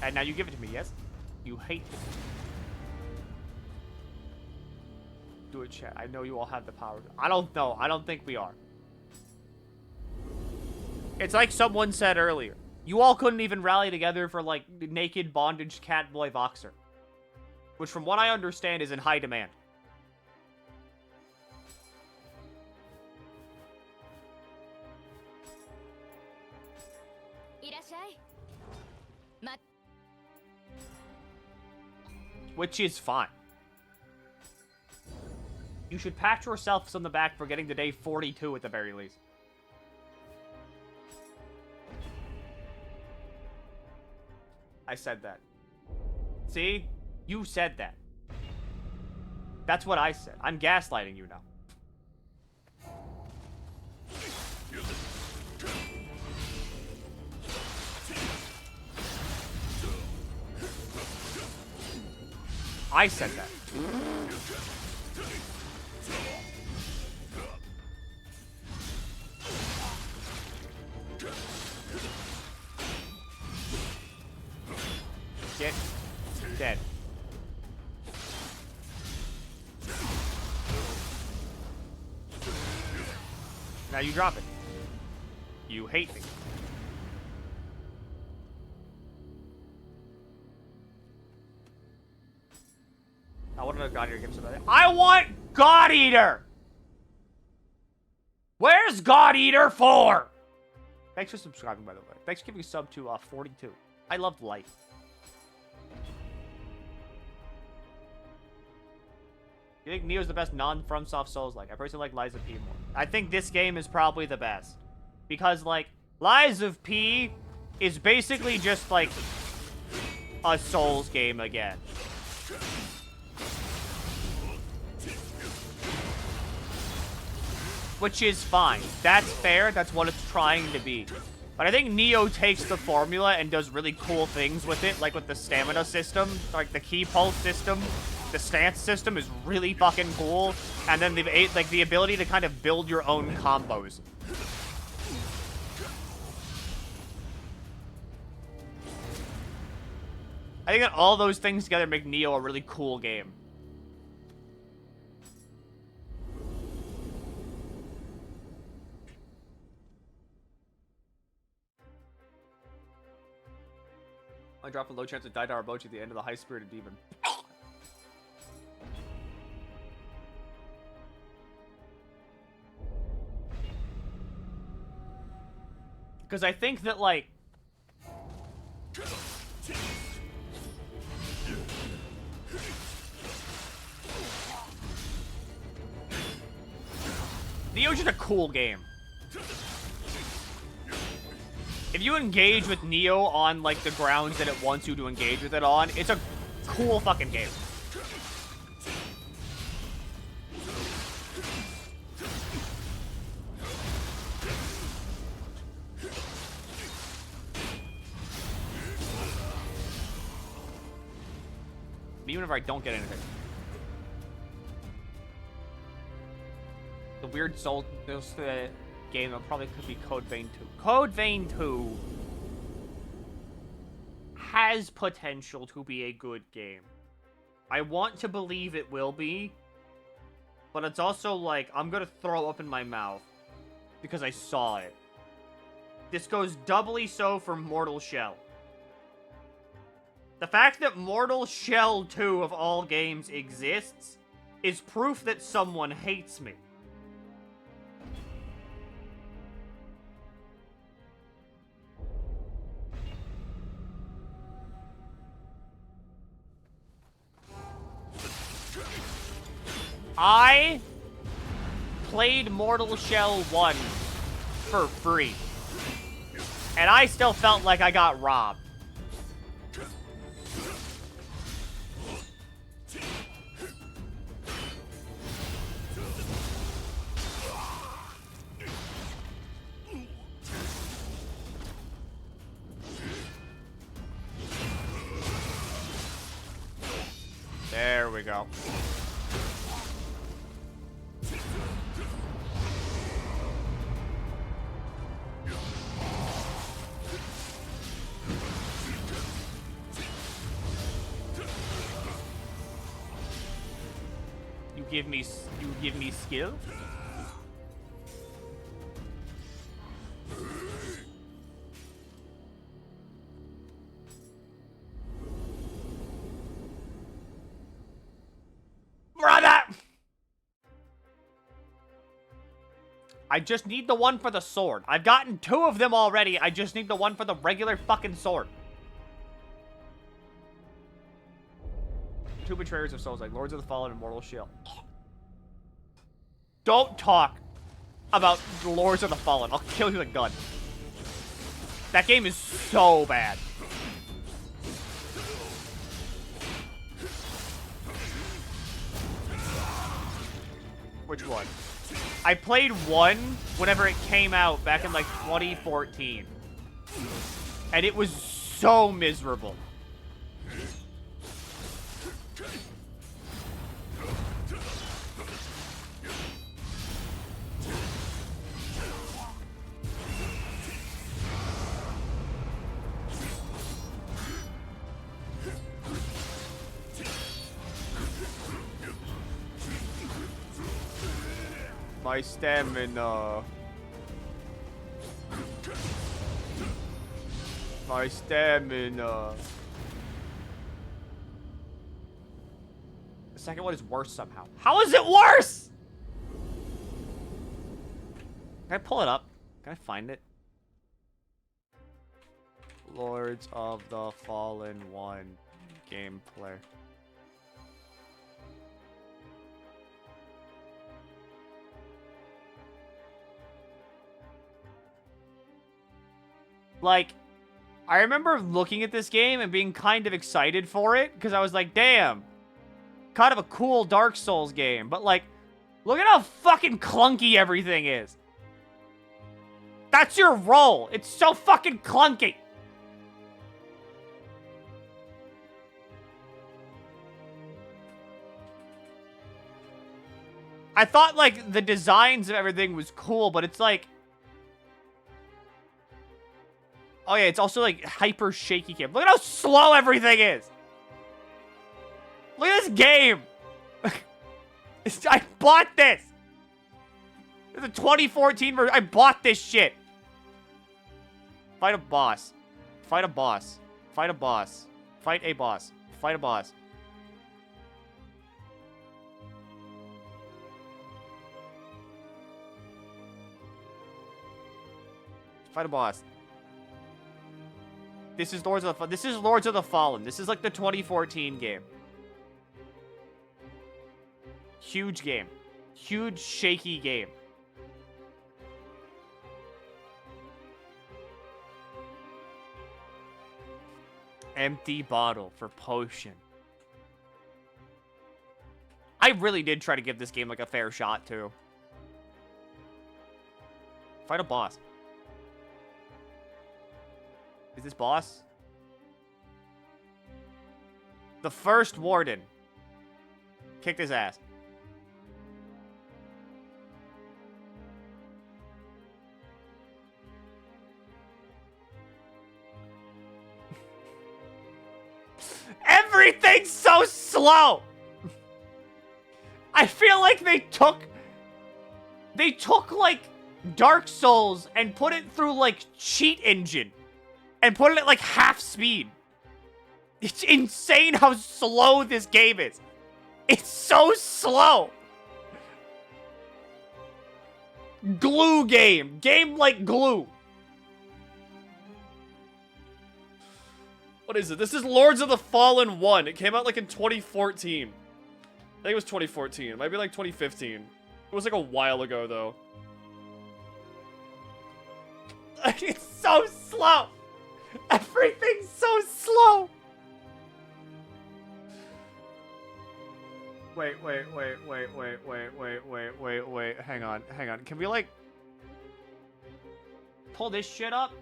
And now you give it to me, yes? You hate it. Do it, chat. I know you all have the power. I don't know. I don't think we are. It's like someone said earlier. You all couldn't even rally together for, like, naked bondage catboy Voxer. Which, from what I understand, is in high demand. Which is fine. You should pat yourselves on the back for getting to day 42 at the very least. I said that. See? You said that. That's what I said. I'm gaslighting you now. I said that. Get dead. Now you drop it. You hate me. I want a God Eater give somebody. I want God Eater! Where's God Eater 4? Thanks for subscribing, by the way. Thanks for giving a sub to 42. I love life. You think Nioh's the best non-FromSoft Souls-like? I personally like Lies of P more. I think this game is probably the best. Because, like, Lies of P is basically just, like, a Souls game again. Which is fine. That's fair. That's what it's trying to be. But I think Nioh takes the formula and does really cool things with it, like with the stamina system, like the key pulse system. The stance system is really fucking cool. And then the ability to kind of build your own combos. I think that all those things together make Nioh a really cool game. I drop a low chance of Daidara Bochi at the end of the high-spirited demon. Because I think that, like... Nioh's just a cool game. If you engage with Nioh on, like, the grounds that it wants you to engage with it on, it's a cool fucking game. Even if I don't get anything. The weird soul game that probably could be Code Vein 2. Code Vein 2 has potential to be a good game. I want to believe it will be, but it's also like, I'm gonna throw up in my mouth because I saw it. This goes doubly so for Mortal Shell. The fact that Mortal Shell 2 of all games exists is proof that someone hates me. I played Mortal Shell 1 for free. And I still felt like I got robbed. There we go. You give me skill? Brother! I just need the one for the sword. I've gotten 2 of them already. I just need the one for the regular fucking sword. 2 Betrayers of Souls, like Lords of the Fallen and Mortal Shell. Don't talk about Lords of the Fallen. I'll kill you with a gun. That game is so bad. Which one? I played 1 whenever it came out back in like 2014. And it was so miserable. My stamina. My stamina. The second one is worse somehow. How is it worse? Can I pull it up? Can I find it? Lords of the Fallen 1 gameplay. Like, I remember looking at this game and being kind of excited for it, because I was like, damn, kind of a cool Dark Souls game. But, like, look at how fucking clunky everything is. That's your role. It's so fucking clunky. I thought, like, the designs of everything was cool, but it's like... Oh, yeah, it's also, like, hyper shaky game. Look at how slow everything is. Look at this game. I bought this. It's a 2014 version. I bought this shit. Fight a boss. Fight a boss. Fight a boss. Fight a boss. Fight a boss. Fight a boss. This is Lords of the Fallen. This is like the 2014 game. Huge game. Huge shaky game. Empty bottle for potion. I really did try to give this game like a fair shot too. Fight a boss. Is this boss? The first warden. Kicked his ass. Everything's so slow. I feel like they took like Dark Souls and put it through like cheat engine and put it at like half speed. It's insane how slow this game is. It's so slow. Glue game. Game like glue. What is it? This is Lords of the Fallen 1. It came out like in 2014. I think it was 2014. It might be like 2015. It was like a while ago though. It's so slow. Everything's so slow. Wait. Hang on. Can we, like, pull this shit up?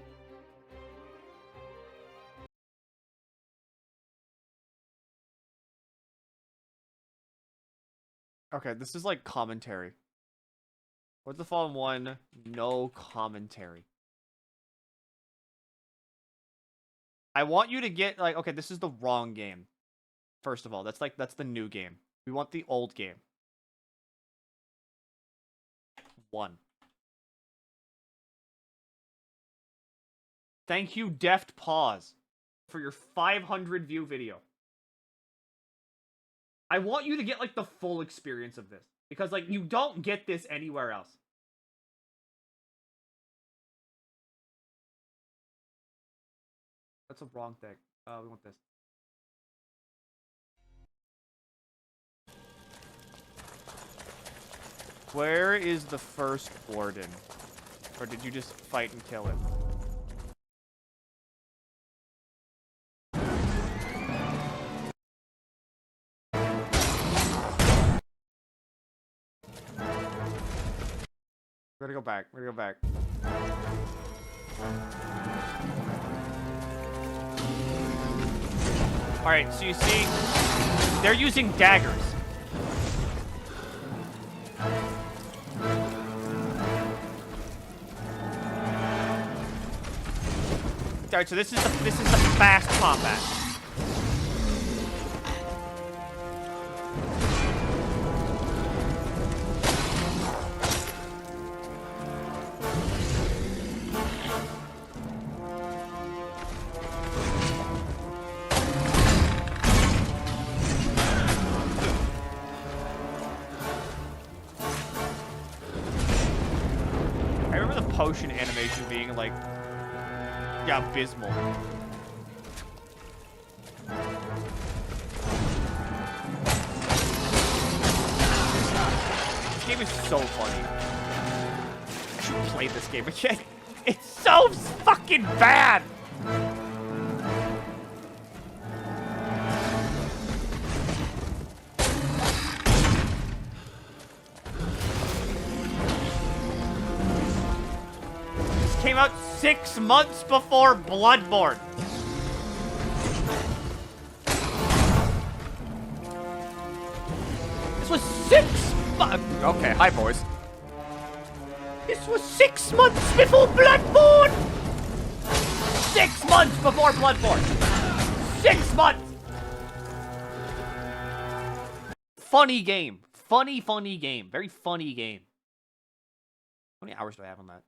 Okay, this is, like, commentary. What's the Fallen 1? No commentary. I want you to get, like, okay, this is the wrong game. First of all, that's the new game. We want the old game. 1. Thank you, Deft Pause, for your 500 view video. I want you to get, like, the full experience of this. Because, like, you don't get this anywhere else. That's the wrong thing. We want this. Where is the first warden? Or did you just fight and kill him? We're gonna go back. We're gonna go back. Alright, so you see, they're using daggers. Alright, so this is the fast combat. I remember the potion animation being like, yeah, abysmal. This game is so funny. I should play this game again. It's so fucking bad! This came out 6 months before Bloodborne. This was 6 months. Okay, hi boys. This was 6 months before Bloodborne! 6 months before Bloodborne! 6 months! Funny game. Funny game. Very funny game. How many hours do I have on that?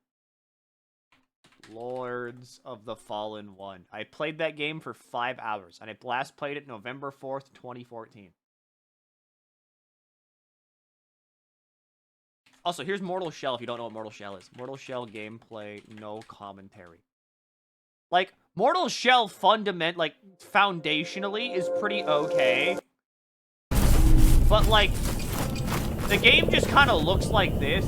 Lords of the Fallen 1. I played that game for 5 hours, and I last played it November 4th, 2014. Also, here's Mortal Shell if you don't know what Mortal Shell is. Mortal Shell gameplay, no commentary. Like, Mortal Shell foundationally is pretty okay. But, like, the game just kind of looks like this.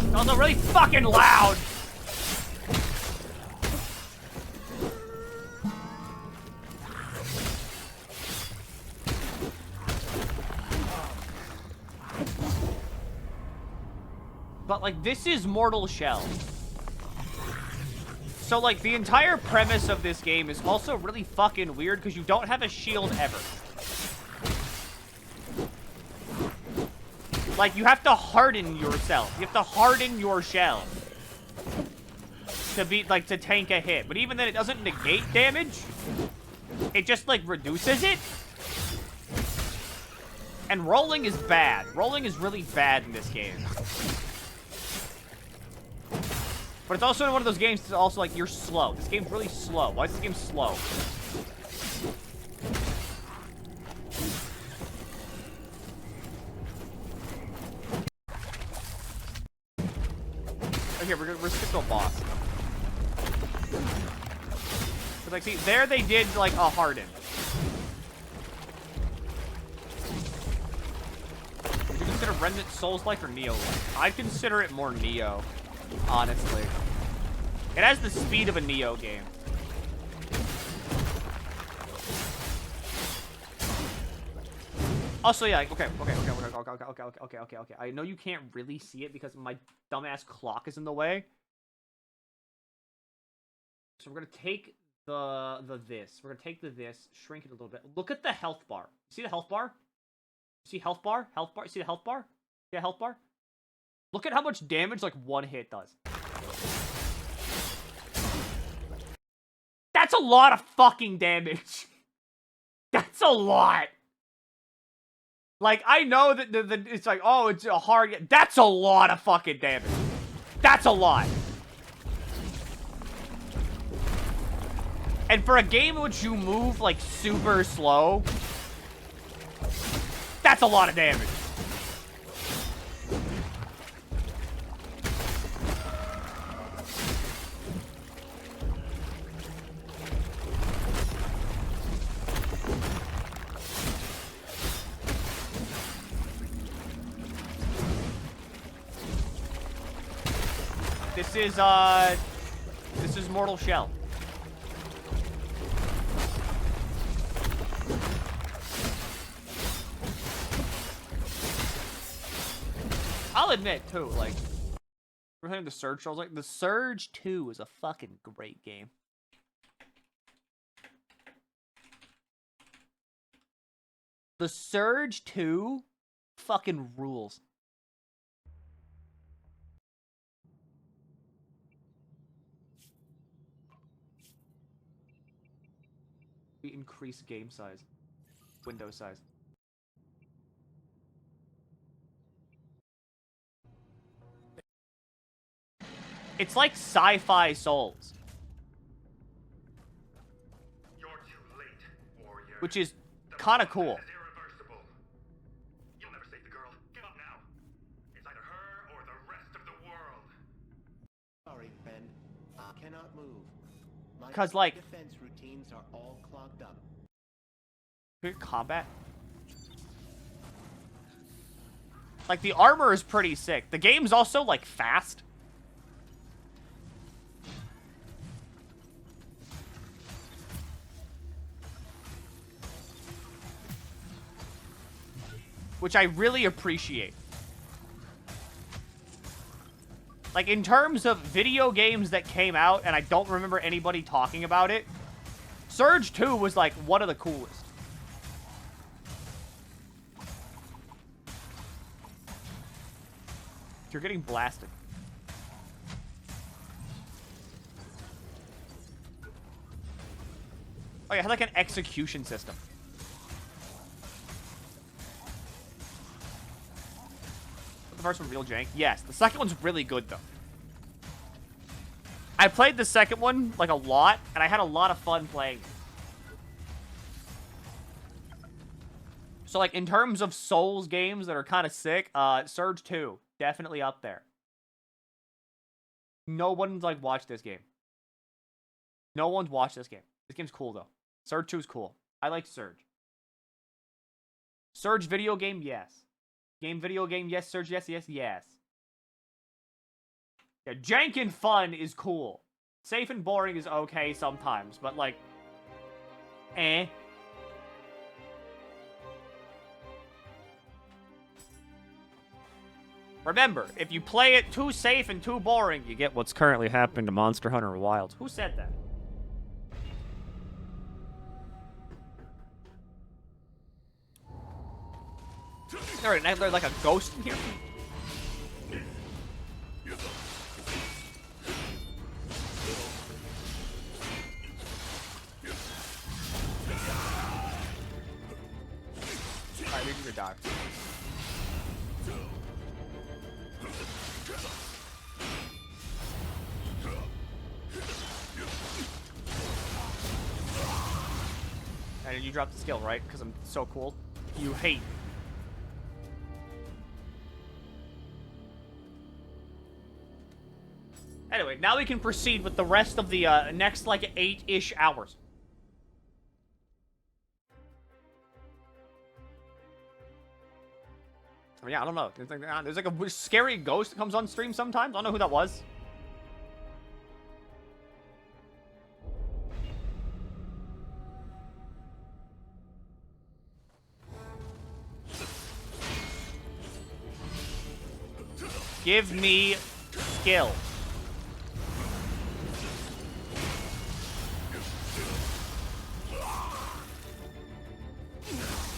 It's also really fucking loud. But, like, this is Mortal Shell. So, like, the entire premise of this game is also really fucking weird because you don't have a shield ever. Like, you have to harden yourself. You have to harden your shell. To be, like, to tank a hit. But even then, it doesn't negate damage. It just, like, reduces it. And rolling is bad. Rolling is really bad in this game. But it's also one of those games that's also, like, you're slow. This game's really slow. Why is this game slow? Oh, here, we're skip to a boss. But, like, see, there they did, like, a harden. Would you consider Remnant Souls-like or Nioh-like? I'd consider it more Nioh. Honestly. It has the speed of a Nioh game. Also, yeah, okay. I know you can't really see it because my dumbass clock is in the way. So we're gonna take this. We're gonna take this, shrink it a little bit. Look at the health bar. See the health bar? See health bar? Health bar? See the health bar? See the health bar? Look at how much damage, like, one hit does. That's a lot of fucking damage. That's a lot. Like, I know that it's like, oh, it's a hard... That's a lot of fucking damage. That's a lot. And for a game in which you move, like, super slow, that's a lot of damage. This is Mortal Shell. I'll admit, too, like, we're playing the Surge, I was like, the Surge 2 is a fucking great game. The Surge 2 fucking rules. We increase game size, window size. It's like sci-fi Souls. You're too late, warrior. Which is kind of cool. You'll never save the girl. Give up now. It's either her or the rest of the world. Sorry, Ben. I cannot move. My 'Cause, like, defense routines are all clogged up. Good combat. Like, the armor is pretty sick. The game's also, like, fast. Which I really appreciate. Like, in terms of video games that came out, and I don't remember anybody talking about it, Surge 2 was, like, one of the coolest. You're getting blasted. Oh, yeah, it had, like, an execution system. Was the first one real jank? Yes. The second one's really good, though. I played the second one, like, a lot, and I had a lot of fun playing it. So, like, in terms of Souls games that are kind of sick, Surge 2, definitely up there. No one's, like, watched this game. No one's watched this game. This game's cool, though. Surge 2 is cool. I like Surge. Surge video game, yes. Game video game, yes. Surge, yes, yes, yes. Yeah, jank and fun is cool. Safe and boring is okay sometimes, but, like, eh. Remember, if you play it too safe and too boring, you get what's currently happening to Monster Hunter Wilds. Who said that? Alright, now there's like a ghost in here. Alright, you're gonna die. And you dropped the skill, right? Because I'm so cool. You hate. Anyway, now we can proceed with the rest of the next, like, 8-ish hours. I mean, yeah, I don't know. There's like a scary ghost that comes on stream sometimes. I don't know who that was. Give me skill.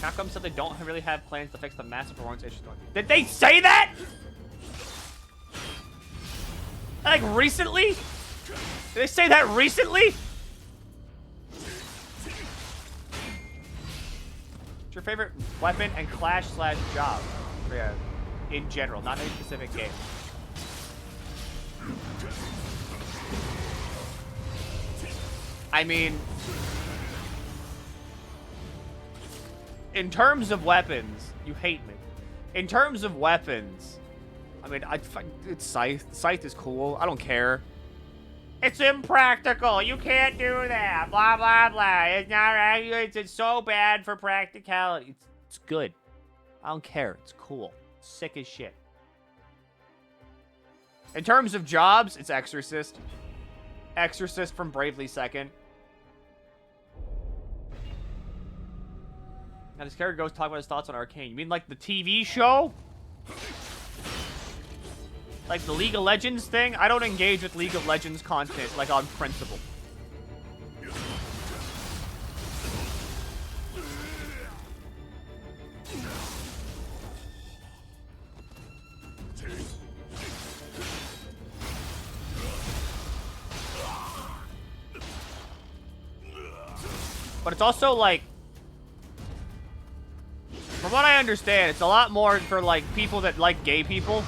Capcom said they don't really have plans to fix the massive performance issues. Did they say that? Like, recently? Did they say that recently? What's your favorite weapon and clash/job? Yeah, in general, not any specific game. I mean, in terms of weapons, you hate me. In terms of weapons, I mean, it's Scythe. Scythe is cool. I don't care. It's impractical. You can't do that. Blah, blah, blah. It's not right. It's so bad for practicality. It's good. I don't care. It's cool. Sick as shit. In terms of jobs, it's Exorcist. Exorcist from Bravely Second. Now this character goes talk about his thoughts on Arcane. You mean like the TV show? Like the League of Legends thing? I don't engage with League of Legends content, like, on principle. But it's also, like, from what I understand, it's a lot more for, like, people that like gay people.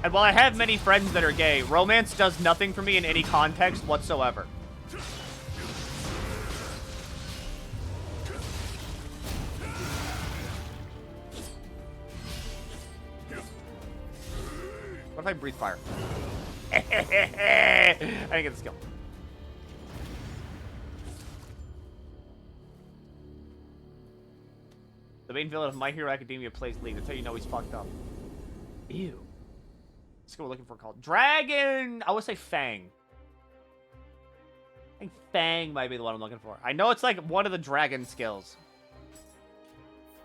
And while I have many friends that are gay, romance does nothing for me in any context whatsoever. What if I breathe fire? I didn't get the skill. The main villain of My Hero Academia plays League. That's how you know he's fucked up. Ew. Let's go. We're looking for a called Dragon. I would say Fang. I think Fang might be the one I'm looking for. I know it's like one of the dragon skills.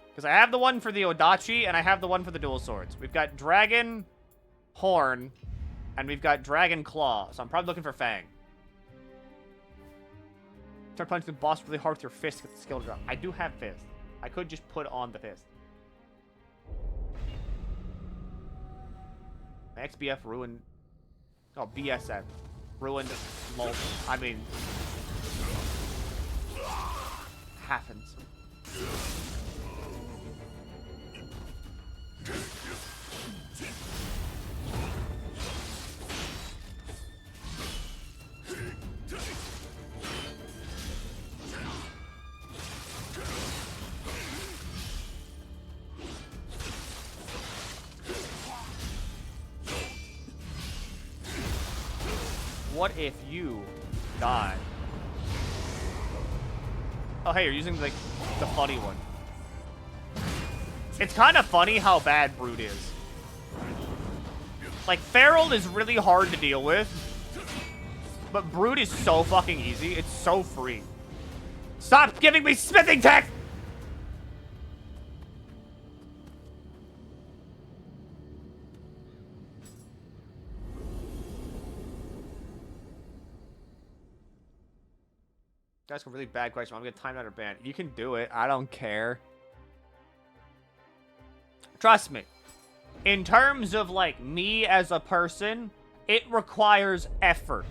Because I have the one for the Odachi, and I have the one for the dual swords. We've got Dragon Horn, and we've got Dragon Claw. So I'm probably looking for Fang. Start punching the boss really hard with your fist to get the skill to drop. I do have fist. I could just put on the fist. My XBF ruined... Oh, BSF. Ruined multiple. I mean... Happens. What if you die? Oh, hey, you're using the funny one. It's kind of funny how bad Brood is. Like, Feral is really hard to deal with. But Brood is so fucking easy. It's so free. Stop giving me smithing tech! That's a really bad question. I'm gonna time out or ban. You can do it. I don't care. Trust me. In terms of, like, me as a person, it requires effort.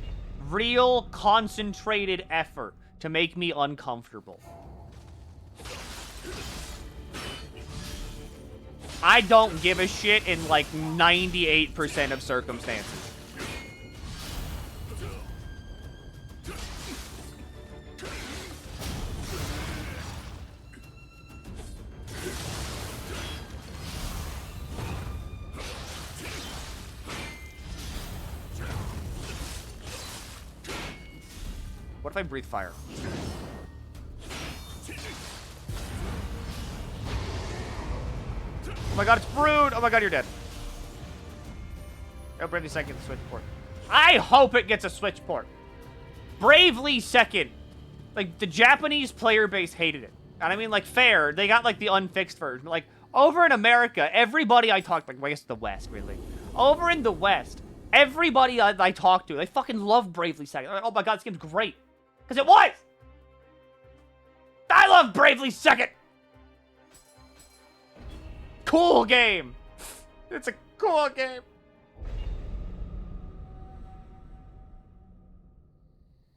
Real, concentrated effort to make me uncomfortable. I don't give a shit in, like, 98% of circumstances. What if I breathe fire? Oh my god, it's Brood! Oh my god, you're dead. Oh, Bravely Second gets a switch port. I hope it gets a switch port. Bravely Second. Like, the Japanese player base hated it. And I mean, like, fair. They got, like, the unfixed version. Like, over in America, everybody I talked, like, well, I guess the West, really. Over in the West, everybody I talked to, they fucking love Bravely Second. Like, oh my god, this game's great. Because it was! I love Bravely Second! Cool game! It's a cool game!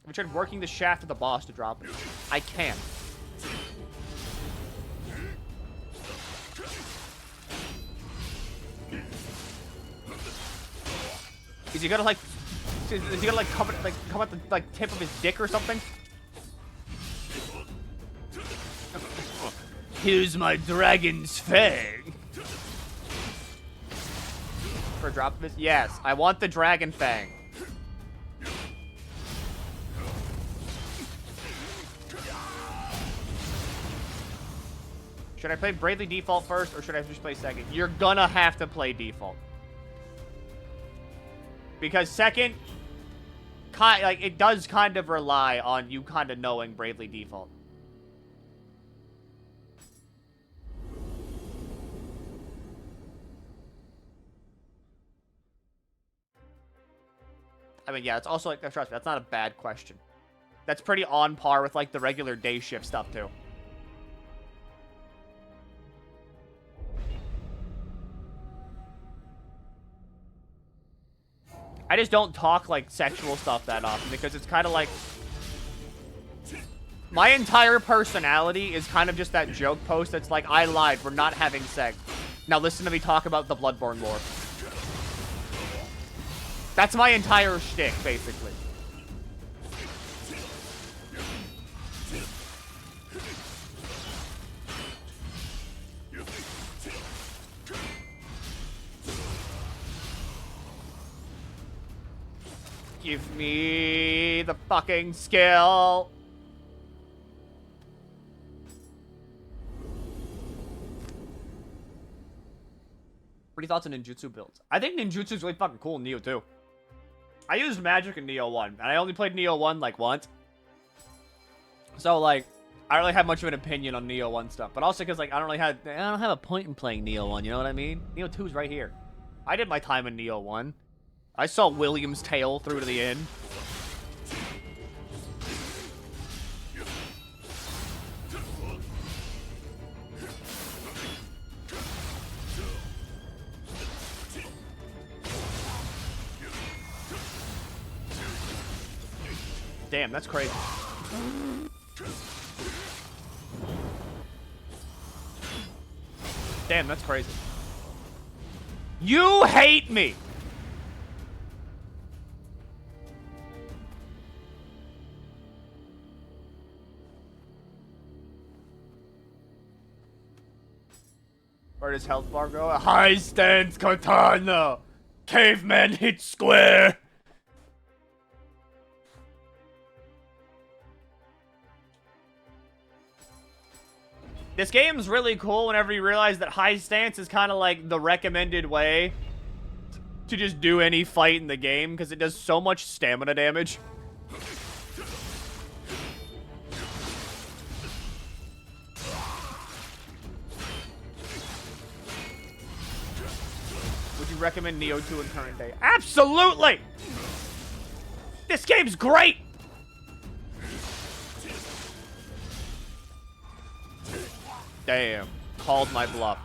Have you tried working the shaft of the boss to drop it? I can't. Is he gonna, like... Is he gonna, like, come at the, like, tip of his dick or something? Here's my dragon's fang. For a drop of his... Yes, I want the dragon fang. Should I play Bravely Default first, or should I just play second? You're gonna have to play Default. Because second... like, it does kind of rely on you kind of knowing Bravely Default. I mean, yeah, it's also, like, trust me, that's not a bad question. That's pretty on par with, like, the regular day shift stuff, too. I just don't talk, like, sexual stuff that often, because it's kind of like... My entire personality is kind of just that joke post that's like, I lied, we're not having sex. Now listen to me talk about the Bloodborne lore. That's my entire shtick, basically. Give me the fucking skill. What are your thoughts on ninjutsu builds? I think ninjutsu is really fucking cool in Nioh 2. I used magic in Nioh 1, and I only played Nioh 1 like once. So like, I don't really have much of an opinion on Nioh 1 stuff, but also because like I don't have a point in playing Nioh 1. You know what I mean? Nioh 2 is right here. I did my time in Nioh 1. I saw William's tail through to the end. Damn, that's crazy. Damn, that's crazy. You hate me! Where does health bar go? High stance katana! Caveman hit square! This game's really cool whenever you realize that high stance is kind of like the recommended way to just do any fight in the game, because it does so much stamina damage. Would you recommend Nioh 2 in current day? Absolutely! This game's great! Damn. Called my bluff.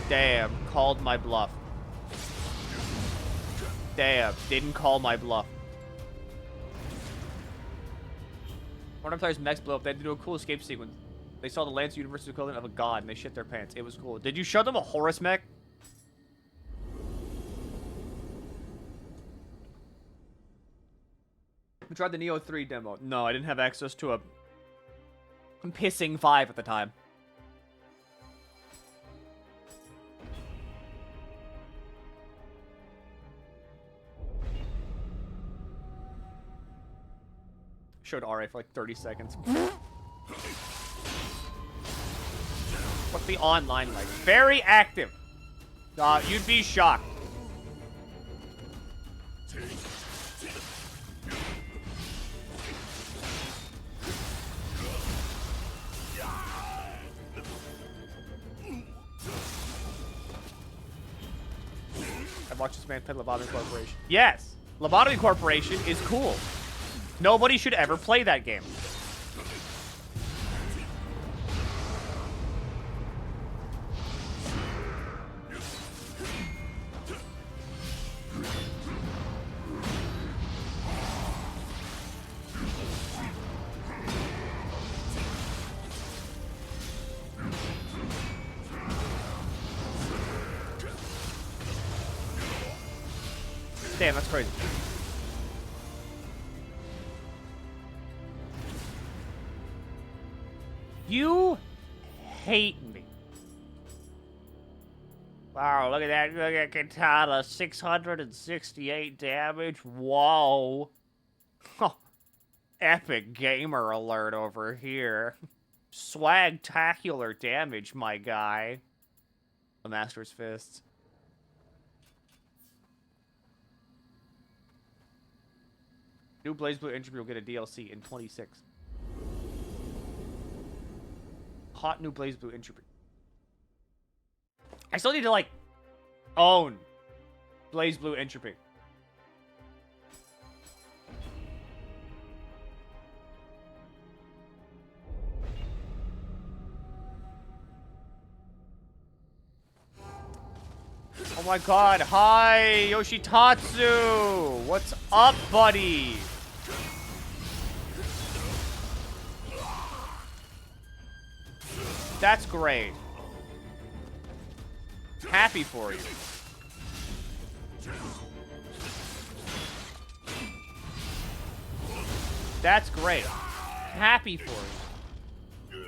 Damn. Called my bluff. Damn. Didn't call my bluff. One of the players' mechs blew up. They had to do a cool escape sequence. They saw the Lance Universe's equivalent of a god and they shit their pants. It was cool. Did you show them a Horus mech? We tried the Nioh 3 demo. No, I didn't have access to a pissing 5 at the time. Showed RA for like 30 seconds. What's the online like? Very active. You'd be shocked. I watched this man play Lobotomy Corporation. Yes! Lobotomy Corporation is cool. Nobody should ever play that game. Damn, that's crazy. You hate me. Wow, look at that. Look at Katana. 668 damage. Whoa. Epic gamer alert over here. Swagtacular damage, my guy. The Master's Fists. New BlazBlue Entropy will get a DLC in 26. Hot new BlazBlue Entropy. I still need to, like, own BlazBlue Entropy. Oh my god, hi, Yoshitatsu! What's up, buddy? That's great. Happy for you. That's great. Happy for you.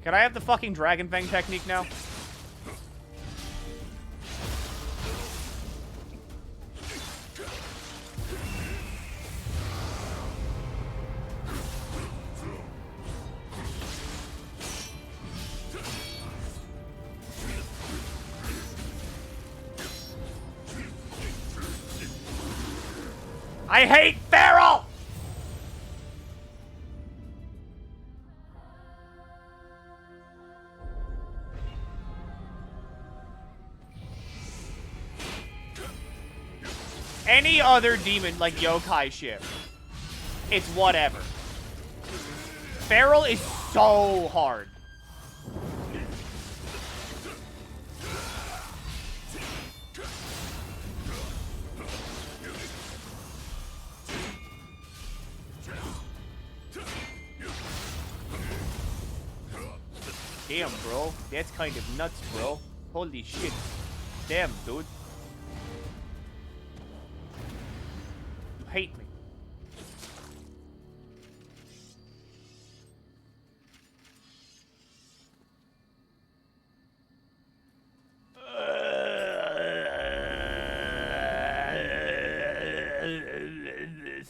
Can I have the fucking Dragon Fang technique now? I hate Feral! Any other demon, like yokai shit, it's whatever. Feral is so hard. Damn, bro. That's kind of nuts, bro. Holy shit. Damn, dude. You hate me.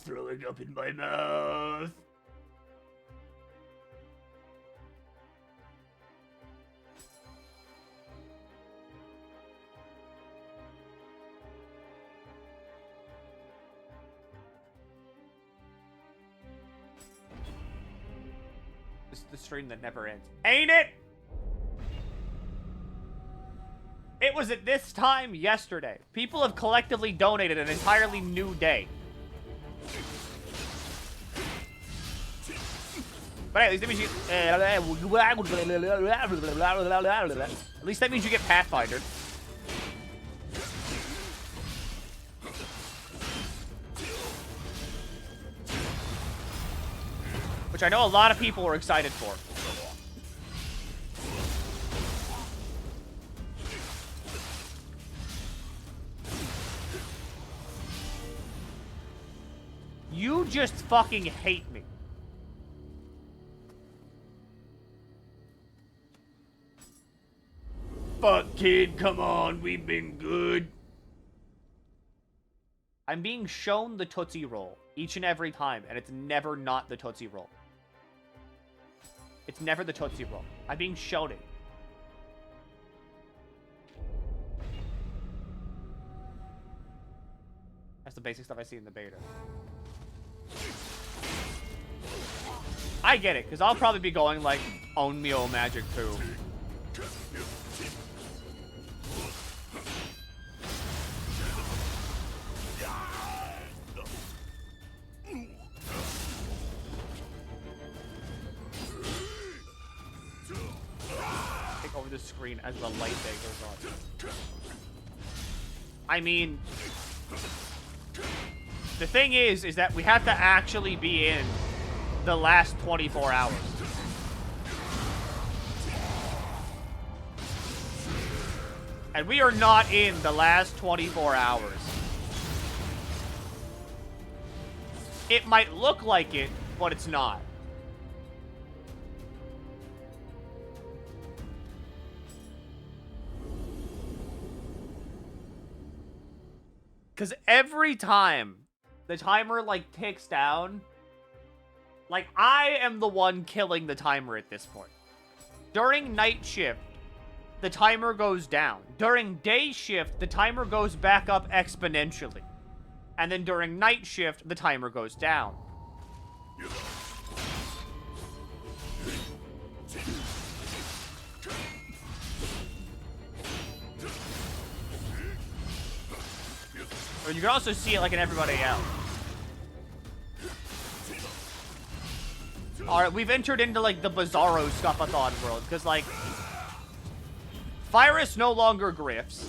Throwing up in my mouth. This is the stream that never ends. Ain't it? It was at this time yesterday. People have collectively donated an entirely new day. But hey, at least that means you at least that means you get Pathfinder. Which I know a lot of people were excited for. You just fucking hate me. Fuck, kid, come on, we've been good. I'm being shown the Tootsie Roll each and every time, and it's never not the Tootsie Roll. It's never the Tootsie Roll. I'm being shown it. That's the basic stuff I see in the beta. I get it, because I'll probably be going like, own me, oh magic poo. Take over the screen as the light day goes on. I mean, the thing is that we have to actually be in the last 24 hours. And we are not in the last 24 hours. It might look like it, but it's not. Because every time the timer, like, ticks down, like, I am the one killing the timer at this point. During night shift, the timer goes down. During day shift, the timer goes back up exponentially. And then during night shift, the timer goes down. Or you can also see it like in everybody else. Alright, we've entered into like the Bizarro Scuffathon world, because like Virus no longer grifts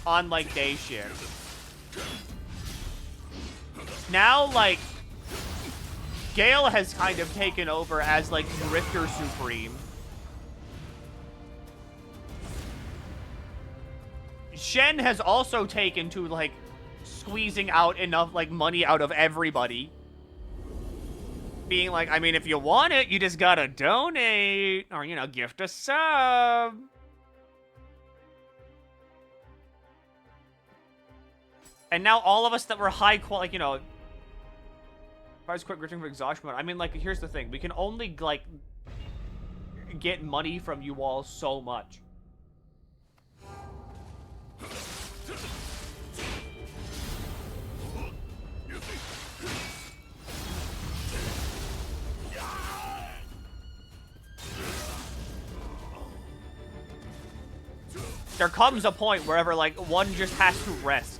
on like day shift. Now like Gale has kind of taken over as like Grifter Supreme. Shen has also taken to like squeezing out enough like money out of everybody. Being like, I mean, if you want it, you just gotta donate. Or, you know, gift a sub. And now all of us that were high quality, like, you know, if I was quit grifting for exhaustion mode, I mean, like, here's the thing. We can only, like, get money from you all so much. there comes a point wherever, like, one just has to rest.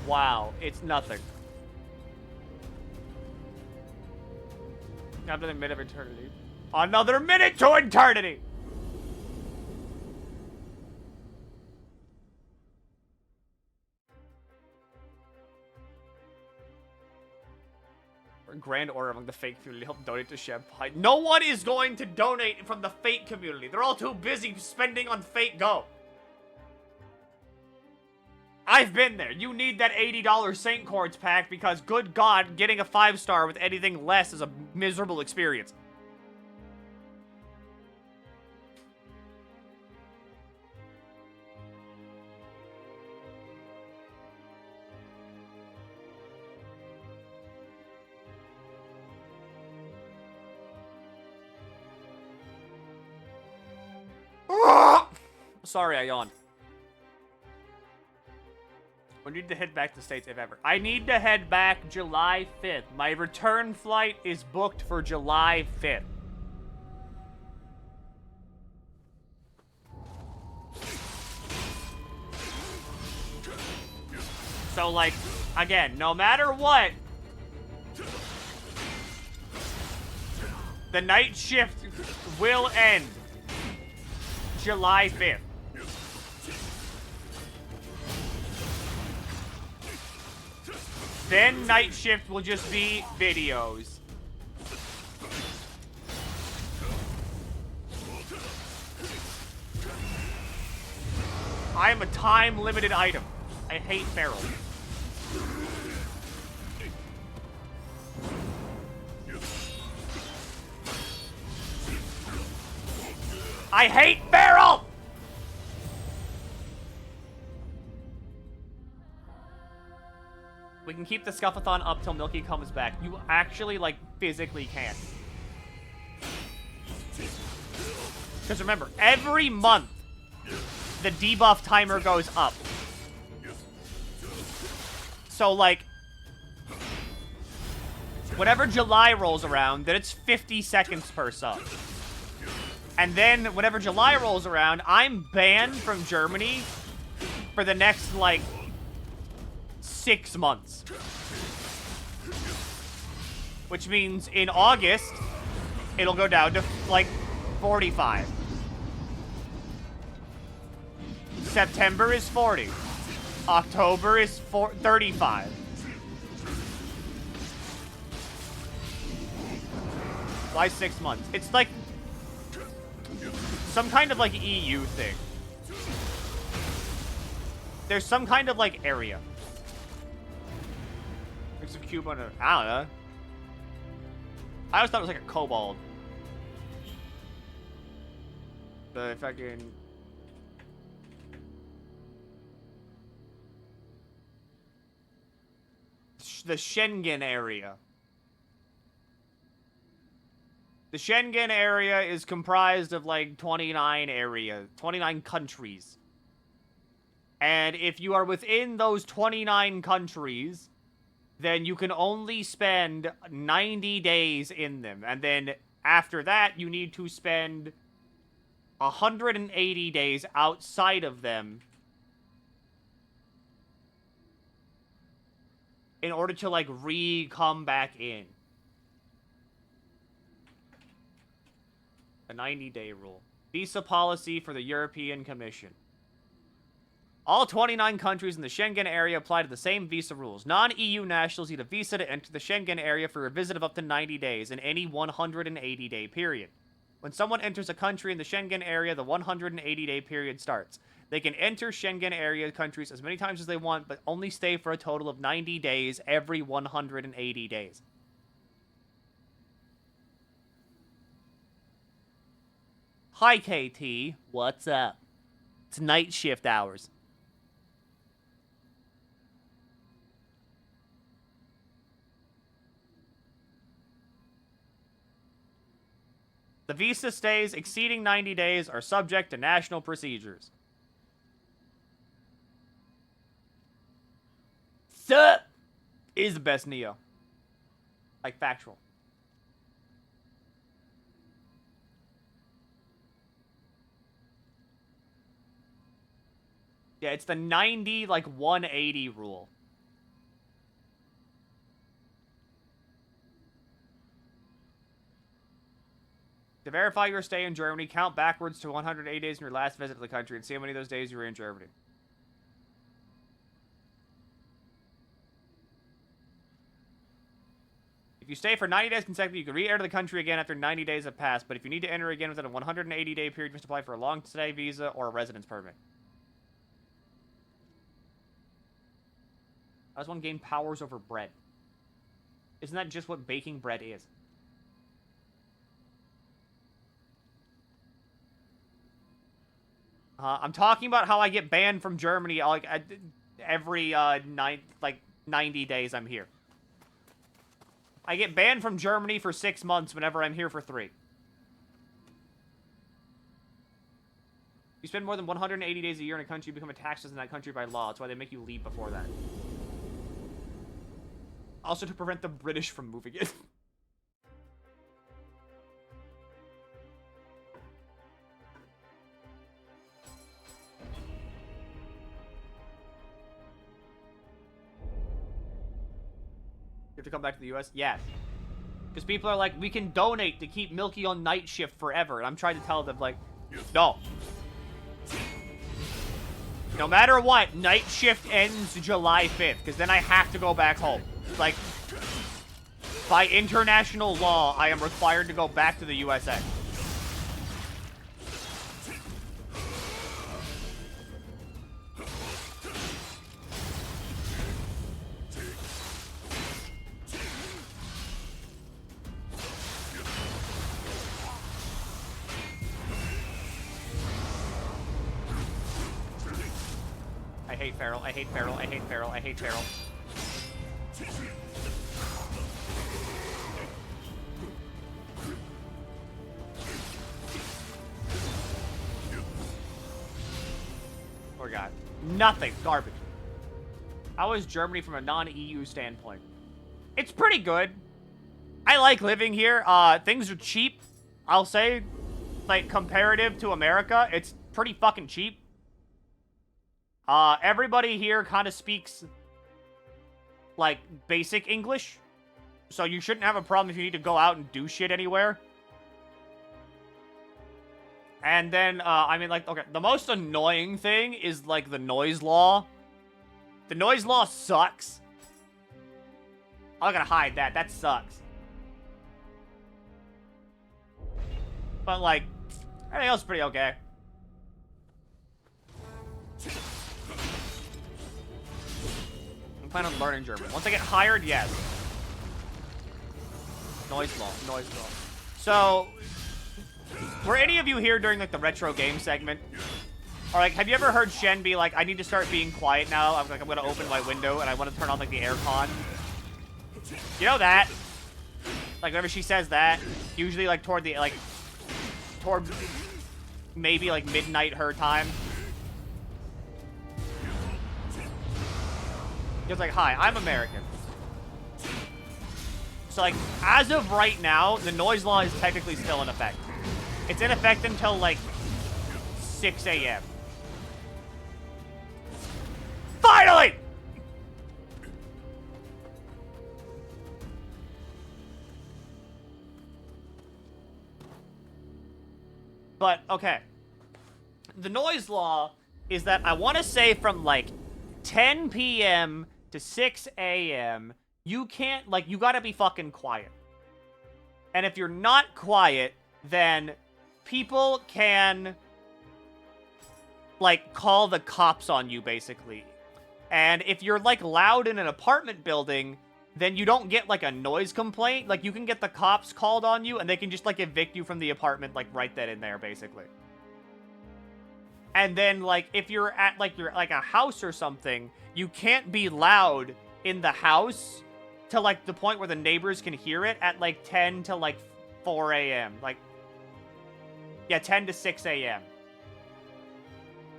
Wow, it's nothing. After the minute of eternity. Another minute to eternity! Grand order among the fake community help donate to Shenpai. No one is going to donate from the fake community. They're all too busy spending on fake go. I've been there. You need that $80 Saint Chords pack because, good God, getting a 5-star with anything less is a miserable experience. Sorry, I yawned. We need to head back to the States, if ever. I need to head back July 5th. My return flight is booked for July 5th. So, like, again, no matter what, the night shift will end July 5th. Then night shift will just be videos. I am a time-limited item. I hate Feral. I hate Feral! We can keep the Scuffathon up till Milky comes back. You actually, like, physically can't. Because remember, every month, the debuff timer goes up. So, like, whenever July rolls around, then it's 50 seconds per sub. And then, whenever July rolls around, I'm banned from Germany for the next, like, 6 months. Which means in August, it'll go down to, like, 45. September is 40. October is 35. Why 6 months? It's like some kind of, like, EU thing. There's some kind of, like, area. There's a cube on it. I don't know. I always thought it was like a kobold. The fucking... The Schengen area. The Schengen area is comprised of like 29 countries. And if you are within those 29 countries, then you can only spend 90 days in them. And then after that, you need to spend 180 days outside of them in order to, like, come back in. The 90-day rule. Visa policy for the European Commission. All 29 countries in the Schengen area apply to the same visa rules. Non-EU nationals need a visa to enter the Schengen area for a visit of up to 90 days in any 180-day period. When someone enters a country in the Schengen area, the 180-day period starts. They can enter Schengen area countries as many times as they want, but only stay for a total of 90 days every 180 days. Hi, KT. What's up? It's night shift hours. The visa stays exceeding 90 days are subject to national procedures. Sup is the best Nioh. Like, factual. Yeah, it's the 90, like, 180 rule. To verify your stay in Germany, count backwards to 180 days in your last visit to the country and see how many of those days you were in Germany. If you stay for 90 days consecutively, you can re-enter the country again after 90 days have passed, but if you need to enter again within a 180-day period, you must apply for a long stay visa or a residence permit. How does one gain powers over bread? Isn't that just what baking bread is? I'm talking about how I get banned from Germany like every 90 days I'm here. I get banned from Germany for 6 months whenever I'm here for 3. You spend more than 180 days a year in a country, you become a tax citizen in that country by law. That's why they make you leave before that. Also to prevent the British from moving in. You have to come back to the US? Yes. Because people are like, we can donate to keep Milky on night shift forever. And I'm trying to tell them, like, no. No matter what, night shift ends July 5th. Because then I have to go back home. Like, by international law, I am required to go back to the USA. I hate Feral, I hate Feral, I hate Feral, I hate Feral. Oh god. Nothing. Garbage. How is Germany from a non-EU standpoint? It's pretty good. I like living here. Things are cheap. I'll say, like, comparative to America, it's pretty fucking cheap. Everybody here kind of speaks, like, basic English. So you shouldn't have a problem if you need to go out and do shit anywhere. And then, I mean, like, okay, the most annoying thing is, like, the noise law. The noise law sucks. I'm not gonna hide that. That sucks. But, like, everything else is pretty okay. I'm planning on learning German. Once I get hired, yes. Noise law. Noise law. So, were any of you here during, like, the retro game segment? Or, like, have you ever heard Shen be like, I need to start being quiet now. I'm gonna open my window and I want to turn on, like, the aircon. You know that? Like, whenever she says that, usually, like, toward maybe, like, midnight her time. It's like, hi, I'm American. So, like, as of right now, the noise law is technically still in effect. It's in effect until, like, 6 a.m. Finally! But, okay. The noise law is that I want to say from, like, 10 p.m. to 6 a.m., you can't, like, you gotta be fucking quiet. And if you're not quiet, then people can, like, call the cops on you, basically. And if you're, like, loud in an apartment building, then you don't get, like, a noise complaint. Like, you can get the cops called on you, and they can just, like, evict you from the apartment, like, right then and there, basically. And then, like, if you're at, like, a house or something, you can't be loud in the house to, like, the point where the neighbors can hear it at, like, 10 to, like, 4 a.m. Like, Yeah, 10 to 6 a.m.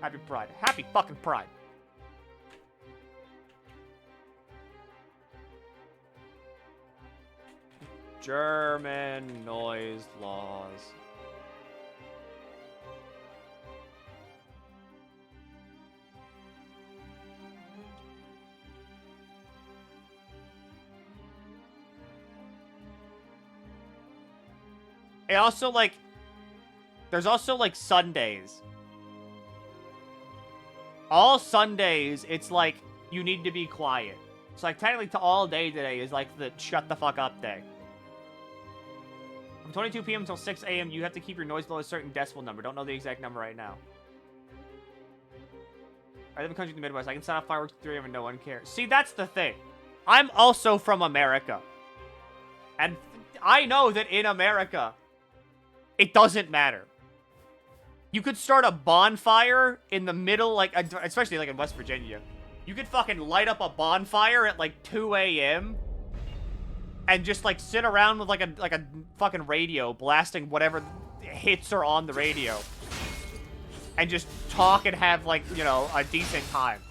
Happy Pride. Happy fucking Pride. German noise laws. It also, like, there's also, like, Sundays. All Sundays, it's like, you need to be quiet. So, like, technically, to all day today is, like, the shut the fuck up day. From 22 p.m. until 6 a.m., you have to keep your noise below a certain decibel number. Don't know the exact number right now. I live in a country in the Midwest. I can set off fireworks at 3 a.m. and no one cares. See, that's the thing. I'm also from America. And I know that in America, it doesn't matter. You could start a bonfire in the middle, like, especially, like, in West Virginia. You could fucking light up a bonfire at, like, 2 a.m. and just, like, sit around with, like a fucking radio blasting whatever hits are on the radio. And just talk and have, like, you know, a decent time.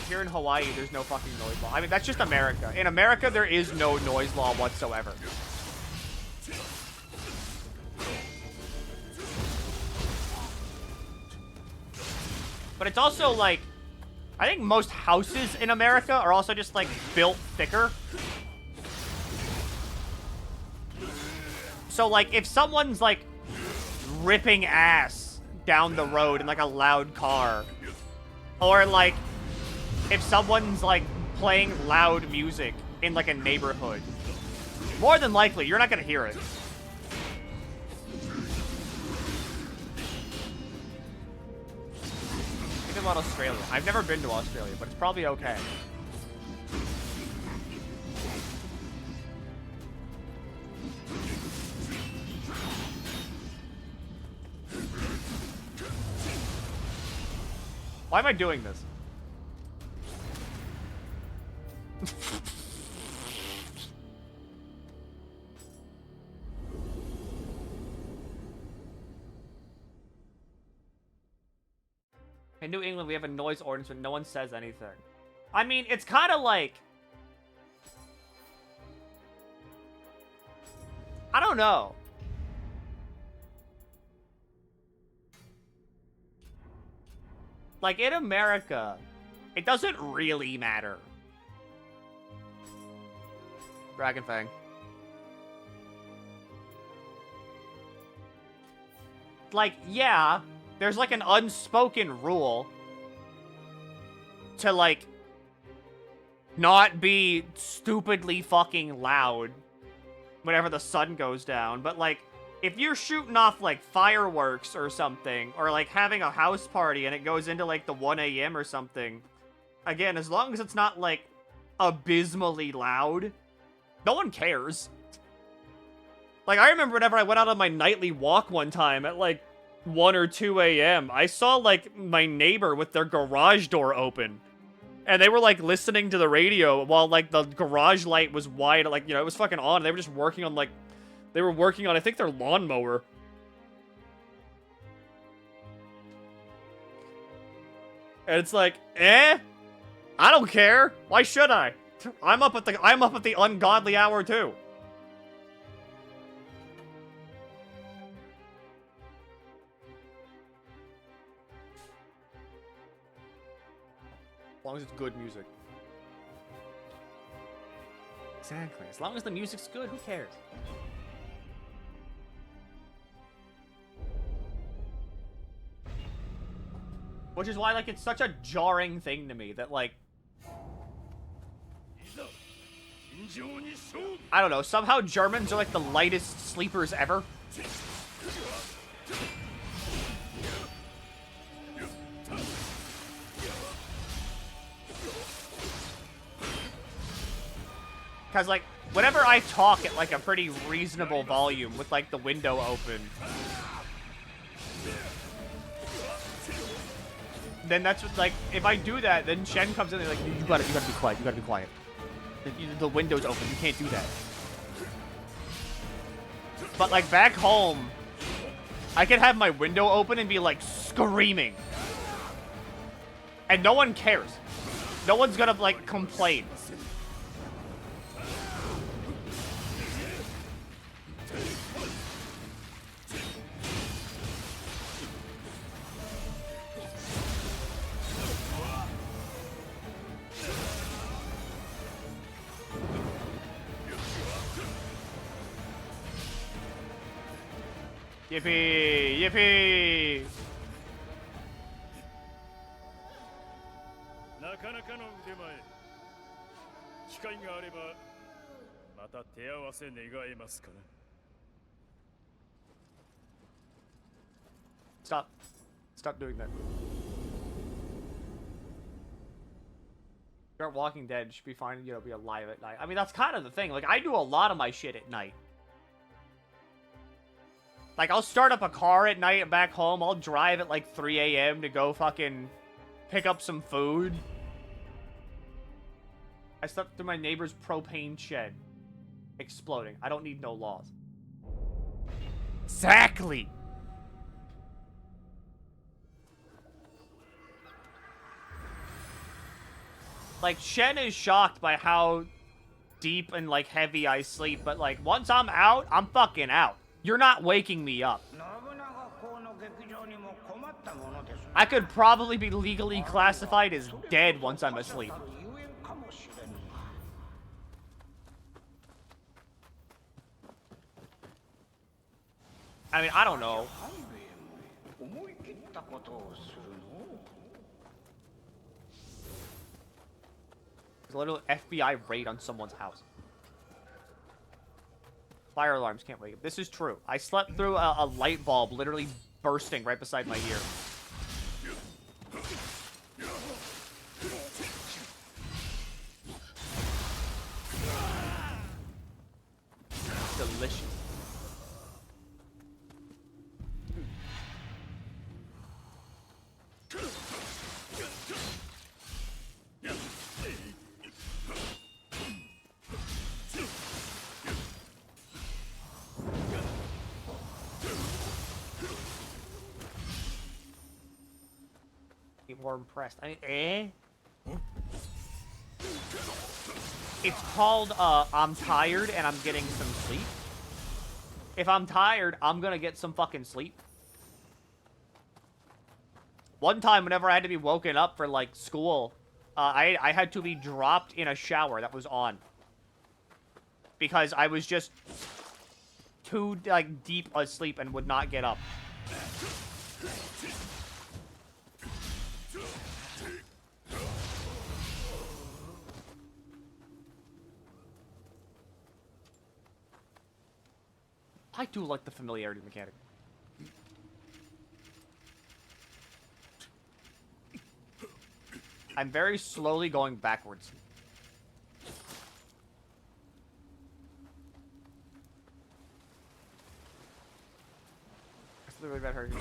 Here in Hawaii, there's no fucking noise law. I mean, that's just America. In America, there is no noise law whatsoever. But it's also, like, I think most houses in America are also just, like, built thicker. So, like, if someone's, like, ripping ass down the road in, like, a loud car, or, like, if someone's, like, playing loud music in, like, a neighborhood, more than likely, you're not gonna hear it. Think about Australia. I've never been to Australia, but it's probably okay. Why am I doing this? In New England, we have a noise ordinance, but no one says anything. I mean, it's kind of like... I don't know. Like, in America, it doesn't really matter. Dragon Fang. Like, yeah, there's, like, an unspoken rule to, like, not be stupidly fucking loud whenever the sun goes down. But, like, if you're shooting off, like, fireworks or something, or, like, having a house party and it goes into, like, the 1 a.m. or something, again, as long as it's not, like, abysmally loud, no one cares. Like, I remember whenever I went out on my nightly walk one time at, like, 1 or 2 a.m., I saw, like, my neighbor with their garage door open. And they were, like, listening to the radio while, like, the garage light was wide, like, you know, it was fucking on. They were just working on, like, they were working on, I think, their lawnmower. And it's like, I don't care. Why should I? I'm up at the ungodly hour too. As long as it's good music. Exactly. As long as the music's good, who cares? Which is why, like, it's such a jarring thing to me that, like, I don't know, somehow Germans are, like, the lightest sleepers ever. Because, like, whenever I talk at, like, a pretty reasonable volume with, like, the window open, then that's what, like, if I do that, then Shen comes in and like, you gotta be quiet, you gotta be quiet. The window's open, you can't do that. But, like, back home, I could have my window open and be, like, screaming. And no one cares. No one's gonna, like, complain. Yippee! Yippee! なかなかの腕前。機会があればまた手合わせ願えますかな。Stop. Stop doing that. Start Walking Dead. Should be fine, you know, be alive at night. I mean, that's kind of the thing. Like, I do a lot of my shit at night. Like, I'll start up a car at night back home. I'll drive at, like, 3 a.m. to go fucking pick up some food. I slept through my neighbor's propane shed. Exploding. I don't need no laws. Exactly! Like, Shen is shocked by how deep and, like, heavy I sleep, but, like, once I'm out, I'm fucking out. You're not waking me up. I could probably be legally classified as dead once I'm asleep. I mean, I don't know. There's a little FBI raid on someone's house. Fire alarms can't wake up. This is true. I slept through a light bulb literally bursting right beside my ear. Delicious. More impressed. I mean, It's called, I'm tired and I'm getting some sleep. If I'm tired, I'm gonna get some fucking sleep. One time, whenever I had to be woken up for, like, school, I had to be dropped in a shower that was on. Because I was just too, like, deep asleep and would not get up. I do like the familiarity mechanic. I'm very slowly going backwards. That's really bad hurting.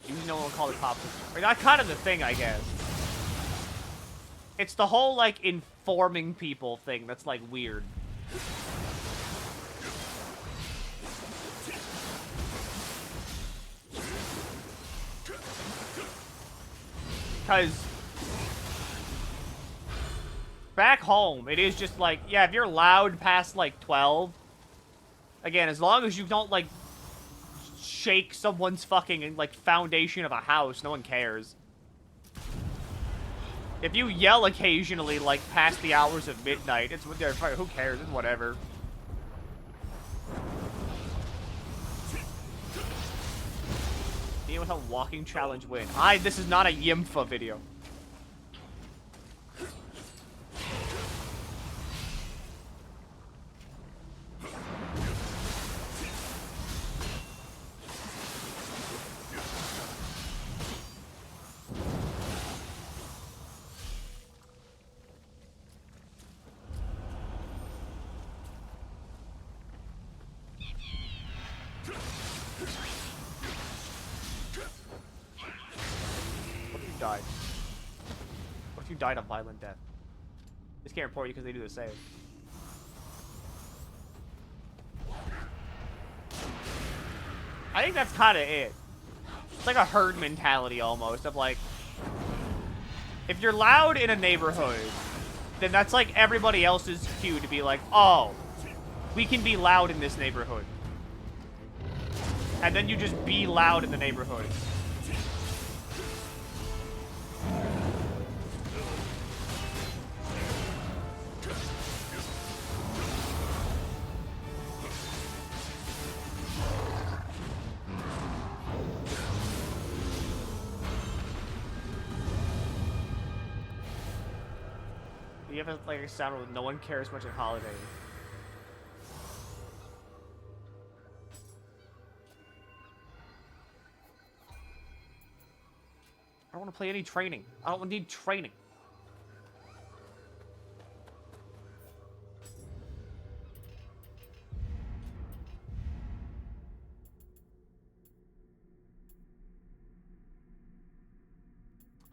Usually no one will call the cops. I mean, that's kind of the thing, I guess. It's the whole, like, informing people thing that's, like, weird. Because back home, it is just like, yeah, if you're loud past, like, 12, again, as long as you don't, like, shake someone's fucking, like, foundation of a house, no one cares. If you yell occasionally, like, past the hours of midnight, it's, who cares, it's whatever. With a walking challenge win. This is not a Yimfa video. Died. What if you died a violent death? Just can't report you because they do the same. I think that's kind of it. It's like a herd mentality almost of like, if you're loud in a neighborhood, then that's like everybody else's cue to be like, oh, we can be loud in this neighborhood. And then you just be loud in the neighborhood. You have like a sound where no one cares much at holiday. I don't want to play any training. I don't need training.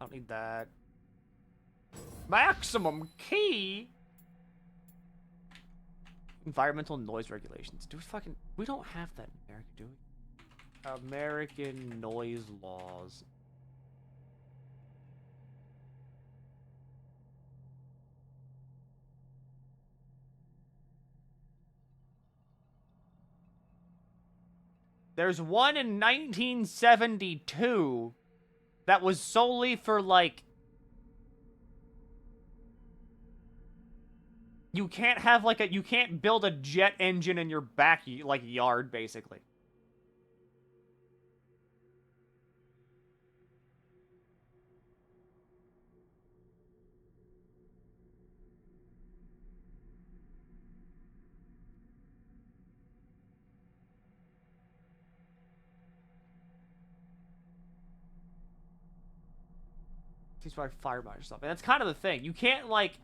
I don't need that. Maximum key. Environmental noise regulations. We don't have that in America, do we? American noise laws. There's one in 1972 that was solely for, like, you can't have, like, you can't build a jet engine in your back, like, yard, basically. Seems like fire mine or something. That's kind of the thing. You can't, like,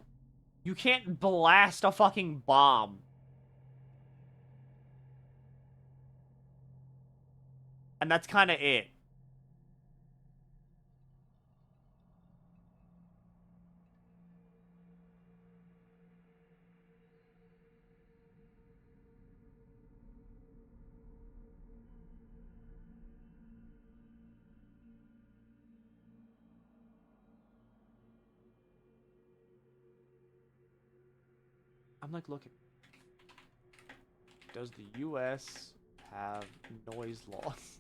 you can't blast a fucking bomb. And that's kind of it. I'm like looking. Does the US have noise laws?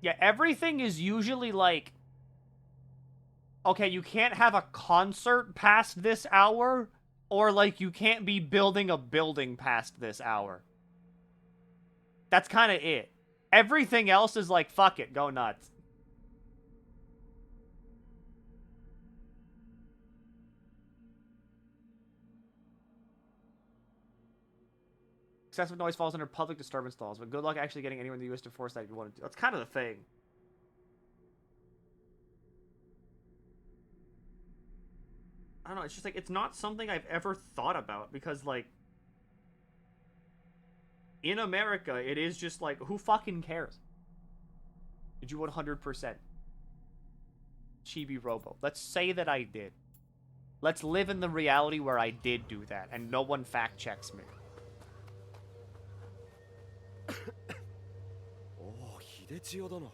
Yeah, everything is usually like, okay, you can't have a concert past this hour, or, like, you can't be building a building past this hour. That's kind of it. Everything else is like, fuck it, go nuts. Excessive noise falls under public disturbance laws, but good luck actually getting anyone in the US to force that if you want to do. That's kind of the thing. I don't know, it's just like, it's not something I've ever thought about, because, like, in America, it is just like, who fucking cares? Did you 100%? Chibi Robo. Let's say that I did. Let's live in the reality where I did do that, and no one fact checks me. おお、秀千代殿。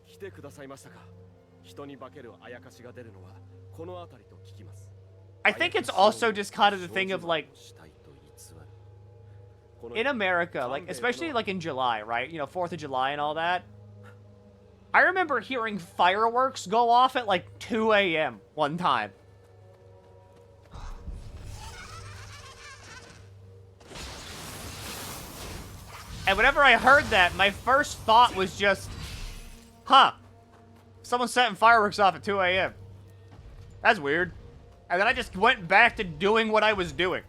来てくださいましたか。人に化けるあやかしが出るのはこの辺りと聞きます。I think it's also just kind of the thing of, like, in America, like, especially, like, in July, right? You know, 4th of July and all that. I remember hearing fireworks go off at, like, 2 a.m. one time. And whenever I heard that, my first thought was just, huh, someone's setting fireworks off at 2 a.m. That's weird. And then I just went back to doing what I was doing.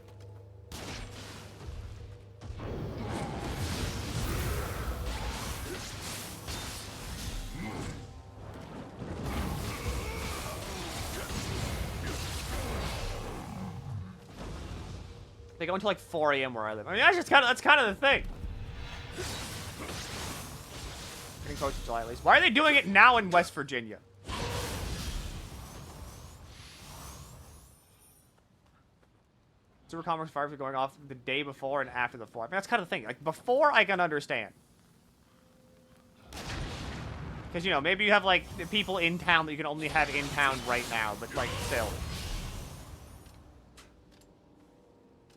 They go until like 4 a.m. where I live. I mean, that's kind of the thing. Getting close to July at least. Why are they doing it now in West Virginia? Super Commerce fires are going off the day before and after the 4th. I mean, that's kind of the thing. Like, before, I can understand. Because, you know, maybe you have, like, the people in town that you can only have in town right now, but, like, still.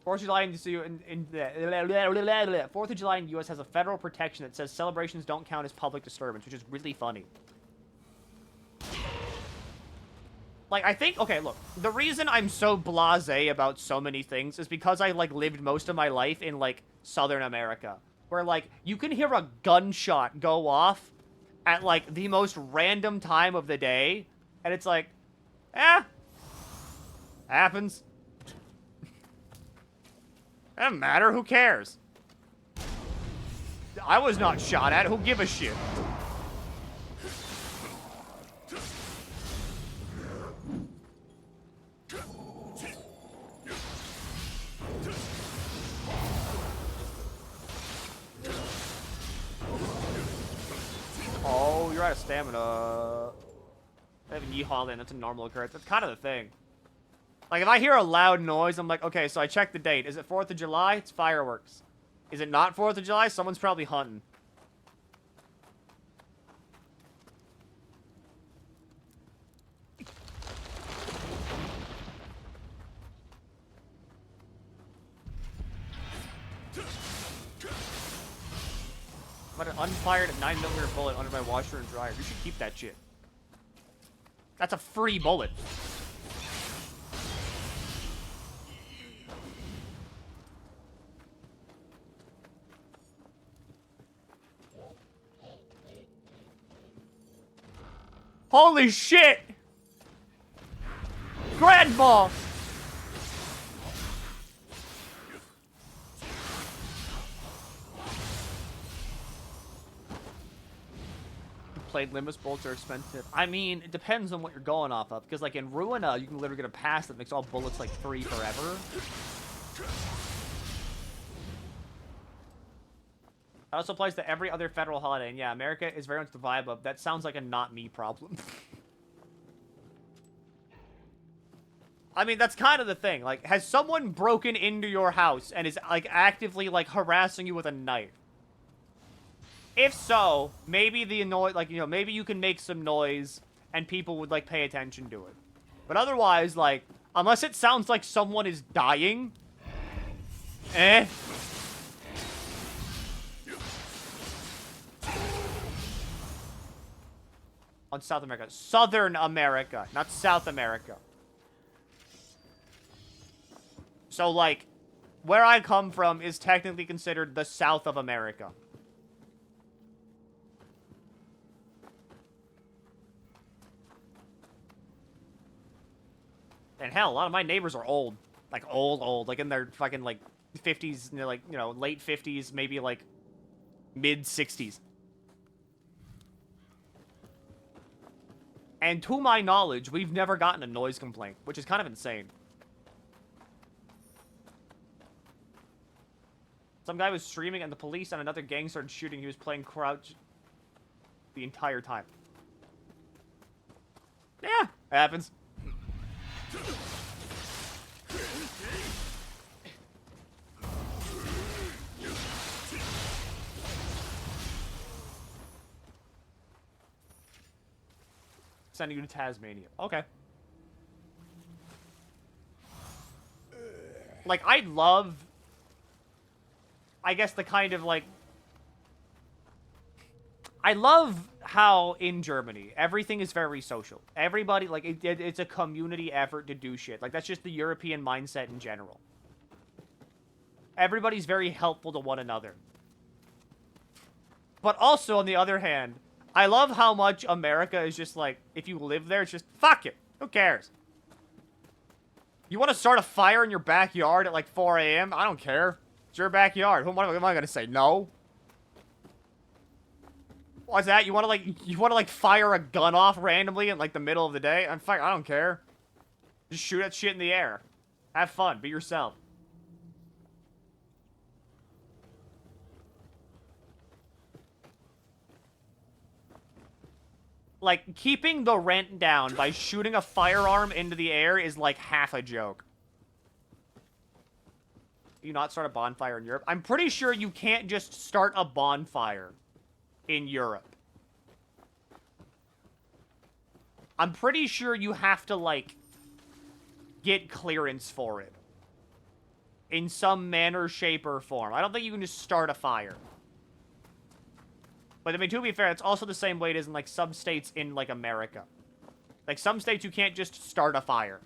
4th of July in the 4th of July in the U.S. has a federal protection that says celebrations don't count as public disturbance, which is really funny. Like, I think, okay, look, the reason I'm so blasé about so many things is because I, like, lived most of my life in, like, Southern America, where, like, you can hear a gunshot go off at, like, the most random time of the day, and it's like, happens. Doesn't matter, who cares? I was not shot at, who give a shit? Oh, you're out of stamina. I have a yeehaw in, that's a normal occurrence. That's kind of the thing. Like, if I hear a loud noise, I'm like, okay, so I check the date. Is it 4th of July? It's fireworks. Is it not 4th of July? Someone's probably hunting. I'm an unfired 9mm bullet under my washer and dryer. You should keep that shit. That's a free bullet. Holy shit! Grand ball! Played Limbus bolts are expensive. I mean, it depends on what you're going off of. Because, like, in Ruina, you can literally get a pass that makes all bullets, like, free forever. It also applies to every other federal holiday. And yeah, America is very much the vibe of, that sounds like a not me problem. I mean, that's kind of the thing. Like, has someone broken into your house and is, like, actively, like, harassing you with a knife? If so, maybe the annoy, like, you know, maybe you can make some noise and people would, like, pay attention to it. But otherwise, like, unless it sounds like someone is dying, on South America. Southern America, not South America. So, like, where I come from is technically considered the South of America. And hell, a lot of my neighbors are old. Like, old. Like, in their fucking, like, 50s, like, you know, late 50s, maybe, like, mid-60s. And to my knowledge, we've never gotten a noise complaint, which is kind of insane. Some guy was streaming and the police and another gang started shooting. He was playing crouch the entire time. Yeah, it happens. Sending you to Tasmania. Okay. Like, I love, I guess, the kind of, like, I love how in Germany, everything is very social. Everybody, like, it's a community effort to do shit. Like, that's just the European mindset in general. Everybody's very helpful to one another. But also, on the other hand, I love how much America is just like, if you live there, it's just, fuck it. Who cares? You want to start a fire in your backyard at like 4 a.m.? I don't care. It's your backyard. Who am I going to say no? What's that? You want to like fire a gun off randomly in like the middle of the day? I don't care. Just shoot that shit in the air. Have fun. Be yourself. like, keeping the rent down by shooting a firearm into the air is, like, half a joke. You not start a bonfire in Europe? I'm pretty sure you can't just start a bonfire in Europe. I'm pretty sure you have to, like, get clearance for it. In some manner, shape, or form. I don't think you can just start a fire. But, I mean, to be fair, it's also the same way it is in, like, some states in, like, America. Like, some states you can't just start a fire.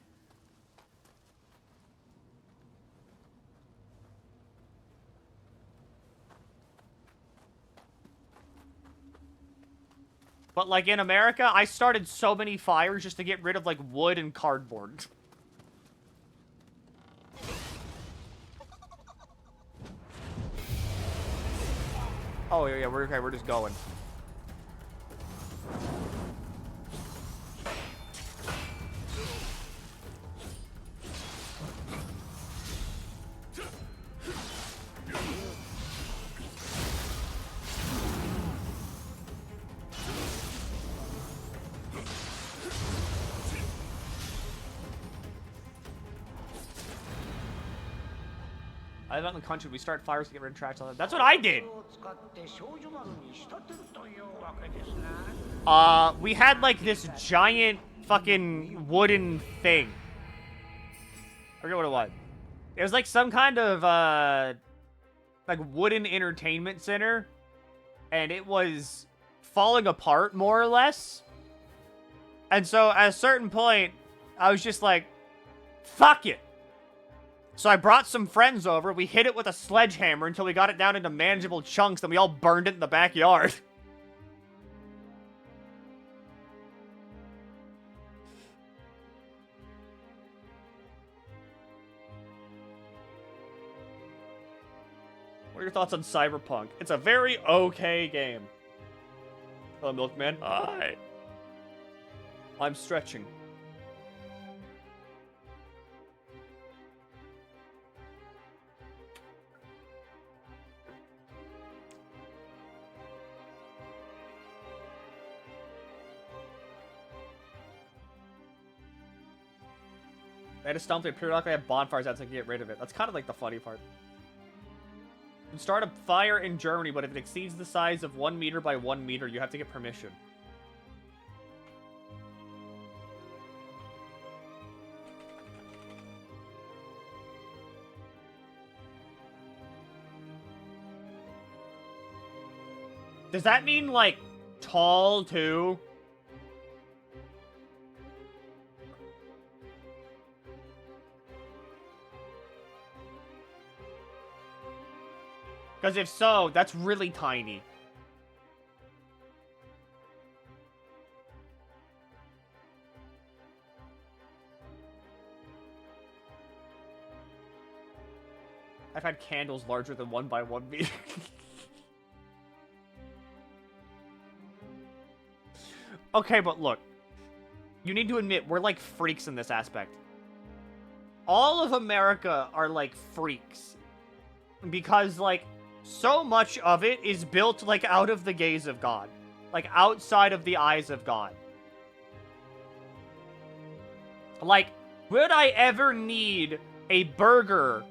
But, like, in America, I started so many fires just to get rid of, like, wood and cardboard. Oh, yeah, we're okay. We're just going. I live out in the country. We start fires to get rid of trash. That's what I did. We had like this giant fucking wooden thing. I forget what it was. It was like some kind of like wooden entertainment center, and it was falling apart more or less. And so at a certain point, I was just like, fuck it. So I brought some friends over, we hit it with a sledgehammer until we got it down into manageable chunks, then we all burned it in the backyard. What are your thoughts on Cyberpunk? It's a very okay game. Hello, Milkman. Hi. I'm stretching. They had to stump it periodically have bonfires out so they can get rid of it. That's kind of like the funny part. You can start a fire in Germany, but if it exceeds the size of 1 meter by 1 meter, you have to get permission. Does that mean, like, tall, too? Because if so, that's really tiny. I've had candles larger than 1 by 1 meter. Okay, but look. You need to admit, we're like freaks in this aspect. All of America are like freaks. Because, like, so much of it is built, like, out of the gaze of God. Like, outside of the eyes of God. Like, would I ever need a burger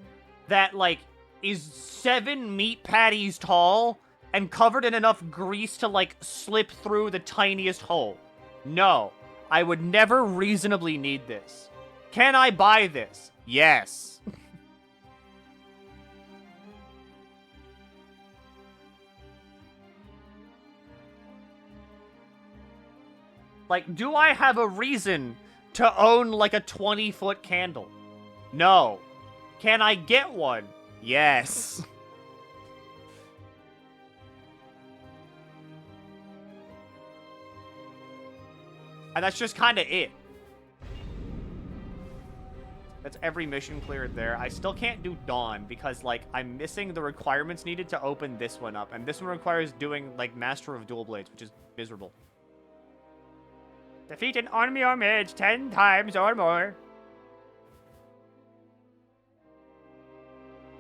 that, like, is 7 meat patties tall and covered in enough grease to, like, slip through the tiniest hole? No. I would never reasonably need this. Can I buy this? Yes. Like, do I have a reason to own, like, a 20-foot candle? No. Can I get one? Yes. And that's just kind of it. That's every mission cleared there. I still can't do Dawn because, like, I'm missing the requirements needed to open this one up. And this one requires doing, like, Master of Dual Blades, which is miserable. Defeat an enemy or mage 10 times or more.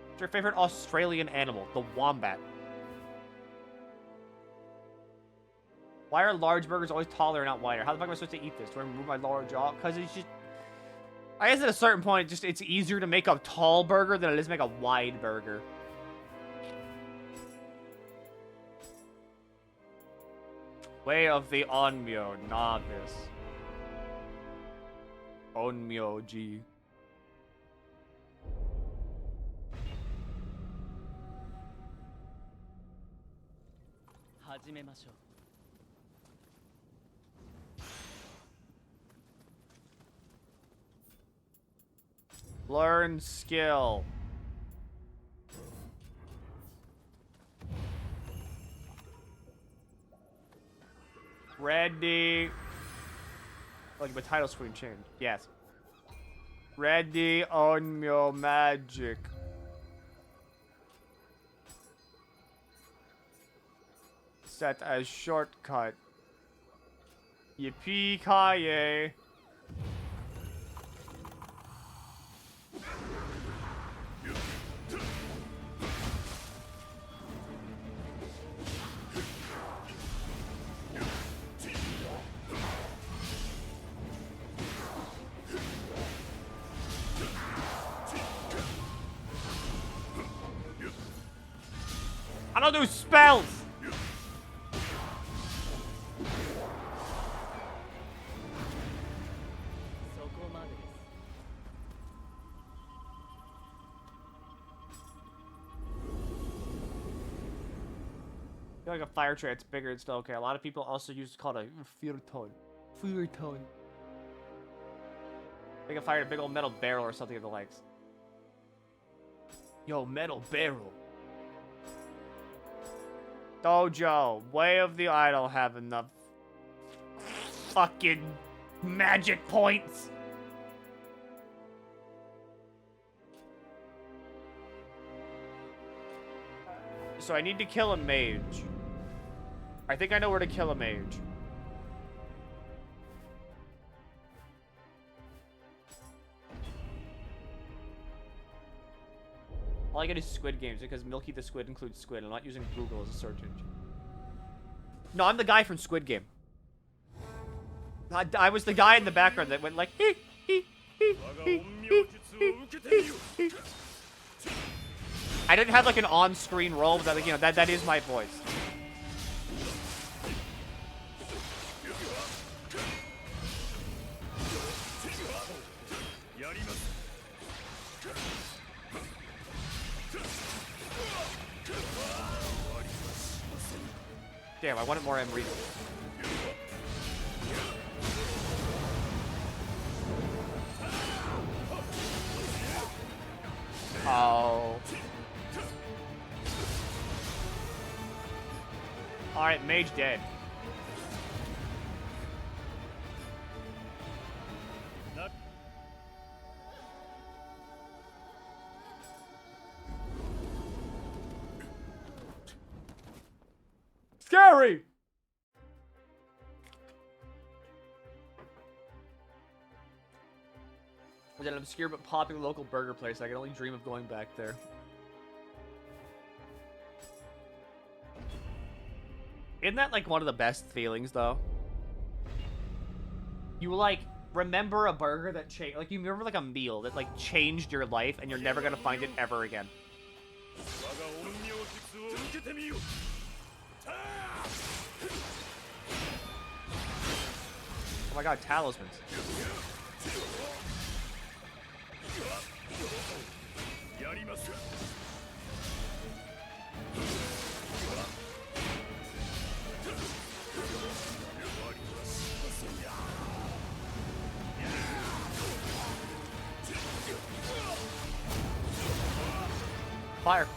What's your favorite Australian animal? The wombat. Why are large burgers always taller and not wider? How the fuck am I supposed to eat this? Do I remove my lower jaw? Because it's just... I guess at a certain point, it's easier to make a tall burger than it is to make a wide burger. Way of the Onmyo novice. Onmyo G. Learn skill. Ready. Like my title screen changed. Yes. Ready on your magic. Set as shortcut. Yippee-ki-yay. I don't do spells! I feel like a fire tray, it's bigger, it's still okay. A lot of people also use called a furton. Furton. They can fire a big old metal barrel or something of the likes. Yo, metal barrel. Dojo, Way of the Idol have enough fucking magic points. So I need to kill a mage. I think I know where to kill a mage. All I get is Squid Games because Milkythesquid includes squid. I'm not using Google as a search engine. No, I'm the guy from Squid Game. I was the guy in the background that went like, hee, hee, hee, hee, hee, hee. I didn't have like an on-screen role, but you know that is my voice. Damn, I wanted more Emery. Oh. Alright, mage dead. Scary! Was an obscure but popular local burger place. I can only dream of going back there. Isn't that like one of the best feelings though? You like remember a burger that changed, like you remember like a meal that like changed your life and you're never gonna find it ever again. Oh my god, talismans. Fire.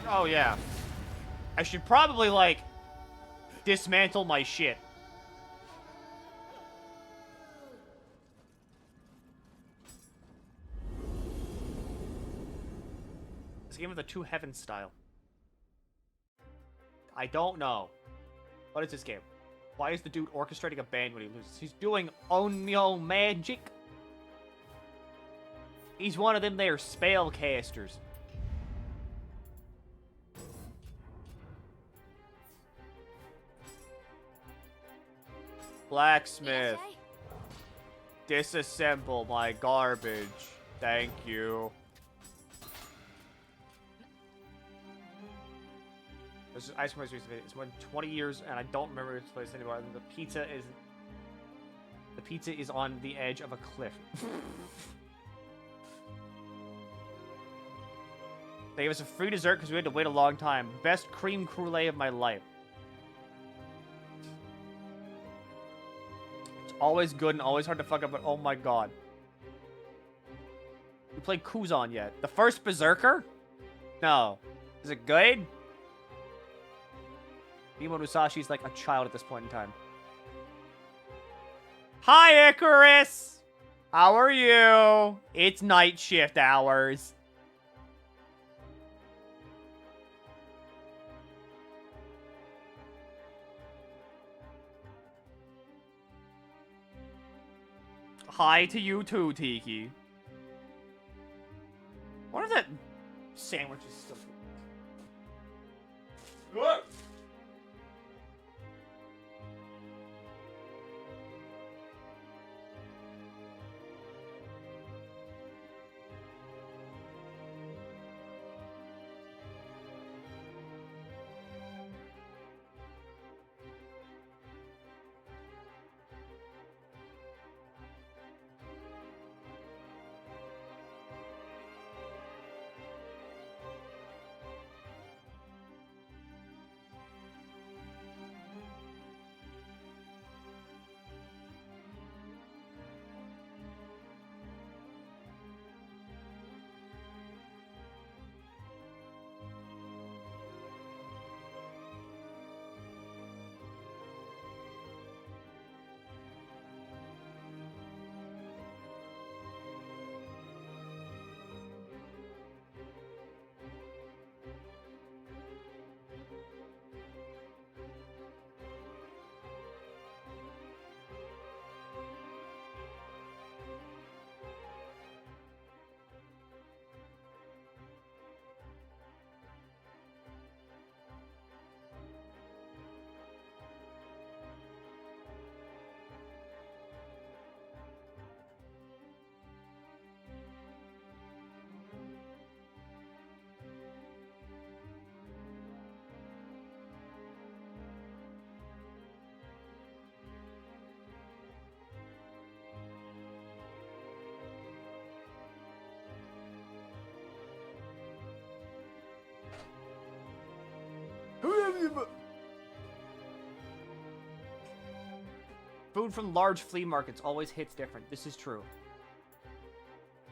Oh yeah. I should probably like dismantle my shit. This game with a two heavens style. I don't know. What is this game? Why is the dude orchestrating a band when he loses? He's doing Onmyo magic. He's one of them there spellcasters. Blacksmith. Disassemble my garbage. Thank you. This is ice cream recently. It's more than 20 years, and I don't remember this place anymore. The pizza is on the edge of a cliff. They gave us a free dessert because we had to wait a long time. Best cream brulee of my life. It's always good and always hard to fuck up, but oh my god. You played Kuzan yet? The first Berserker? No. Is it good? Miyamoto Musashi's like a child at this point in time. Hi, Icarus! How are you? It's night shift hours. Hi to you too, Tiki. What if that sandwich is still good? Food from large flea markets always hits different. This is true.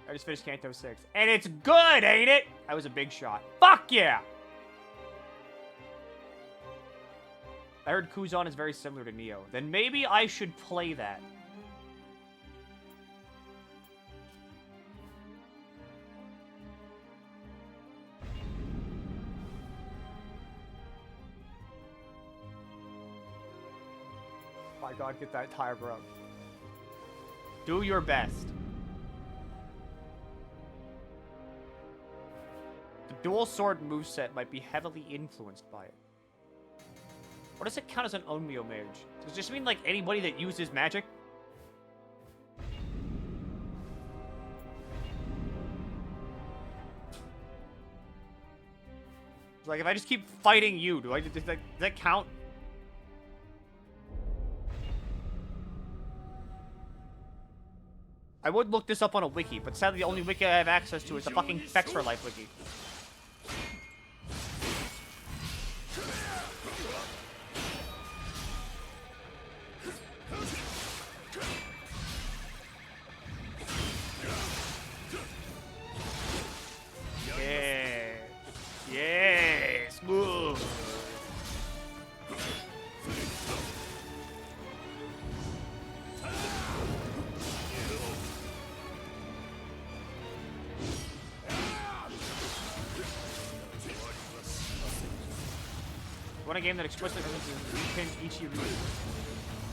I just finished Kanto 6. And it's good, ain't it? That was a big shot. Fuck yeah! I heard Kuzan is very similar to Nioh. Then maybe I should play that. My god, get that tire, bro. Do your best. The dual sword moveset might be heavily influenced by it. What does it count as an Onmyo mage? Does it just mean like anybody that uses magic? Like if I just keep fighting you, does that count? I would look this up on a wiki, but sadly the only wiki I have access to is the fucking Specs for Life wiki. Yeah. Yes. Move. Want a game that explicitly repins Ichi Ryu.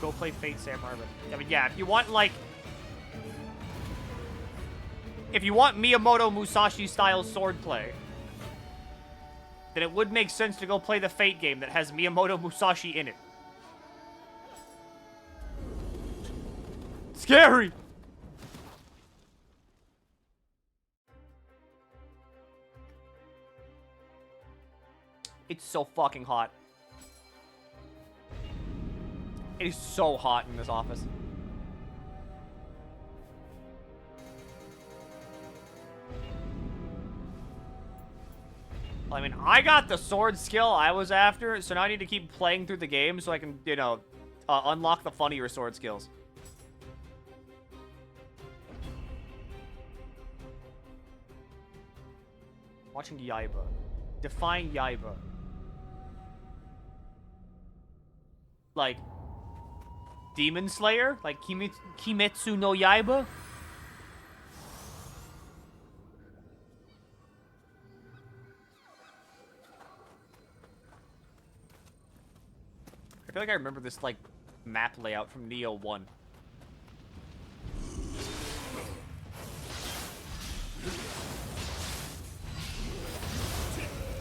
Go play Fate Samurai. Yeah, but yeah, if you want like, if you want Miyamoto Musashi style swordplay, then it would make sense to go play the Fate game that has Miyamoto Musashi in it. Scary! It's so fucking hot. It is so hot in this office. I mean, I got the sword skill I was after, so now I need to keep playing through the game so I can, you know, unlock the funnier sword skills. Watching Yaiba. Define Yaiba. Like, Demon Slayer? Like Kimetsu no Yaiba? I feel like I remember this, like, map layout from Nioh 1.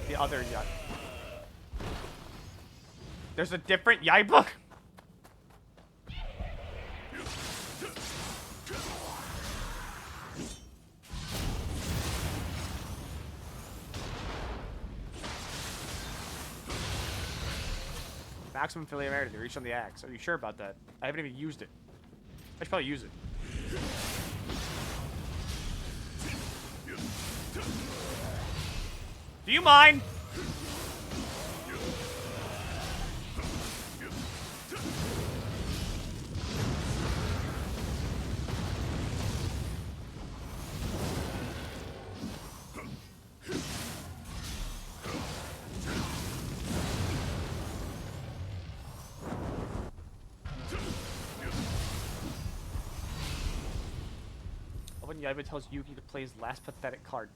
The other Yaiba. There's a different Yaiba? Maximum familiarity. Reach on the axe. Are you sure about that? I haven't even used it. I should probably use it. Do you mind? When Yaiba tells Yuki to play his last pathetic card.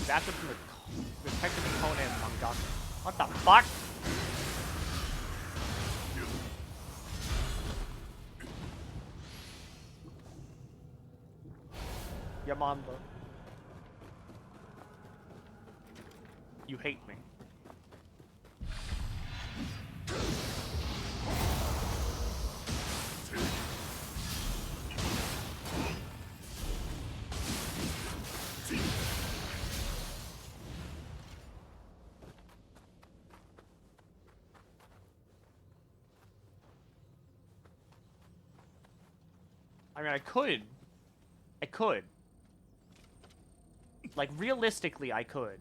That's from the Detective Conan manga. What the fuck? Yamamba. You hate me. I mean, I could. Like, realistically, I could.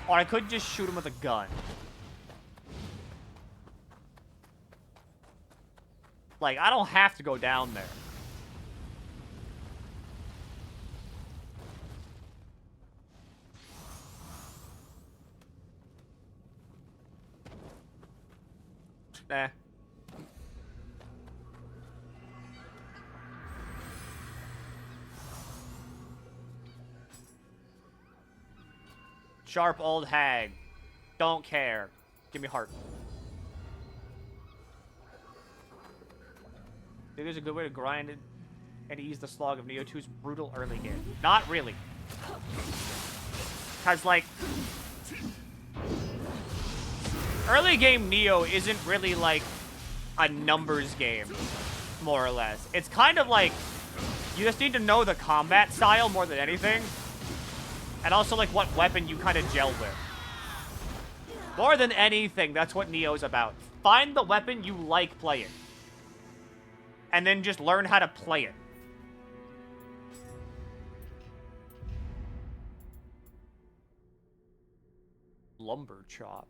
Or I could just shoot him with a gun. Like, I don't have to go down there. Nah. Sharp old hag. Don't care. Give me heart. Think there's a good way to grind it and ease the slog of Nioh 2's brutal early game. Not really. Cause like early game Nioh isn't really like a numbers game, more or less. It's kind of like you just need to know the combat style more than anything. And also like what weapon you kind of gel with. More than anything, that's what Nioh's about. Find the weapon you like playing. And then just learn how to play it. Lumber chop.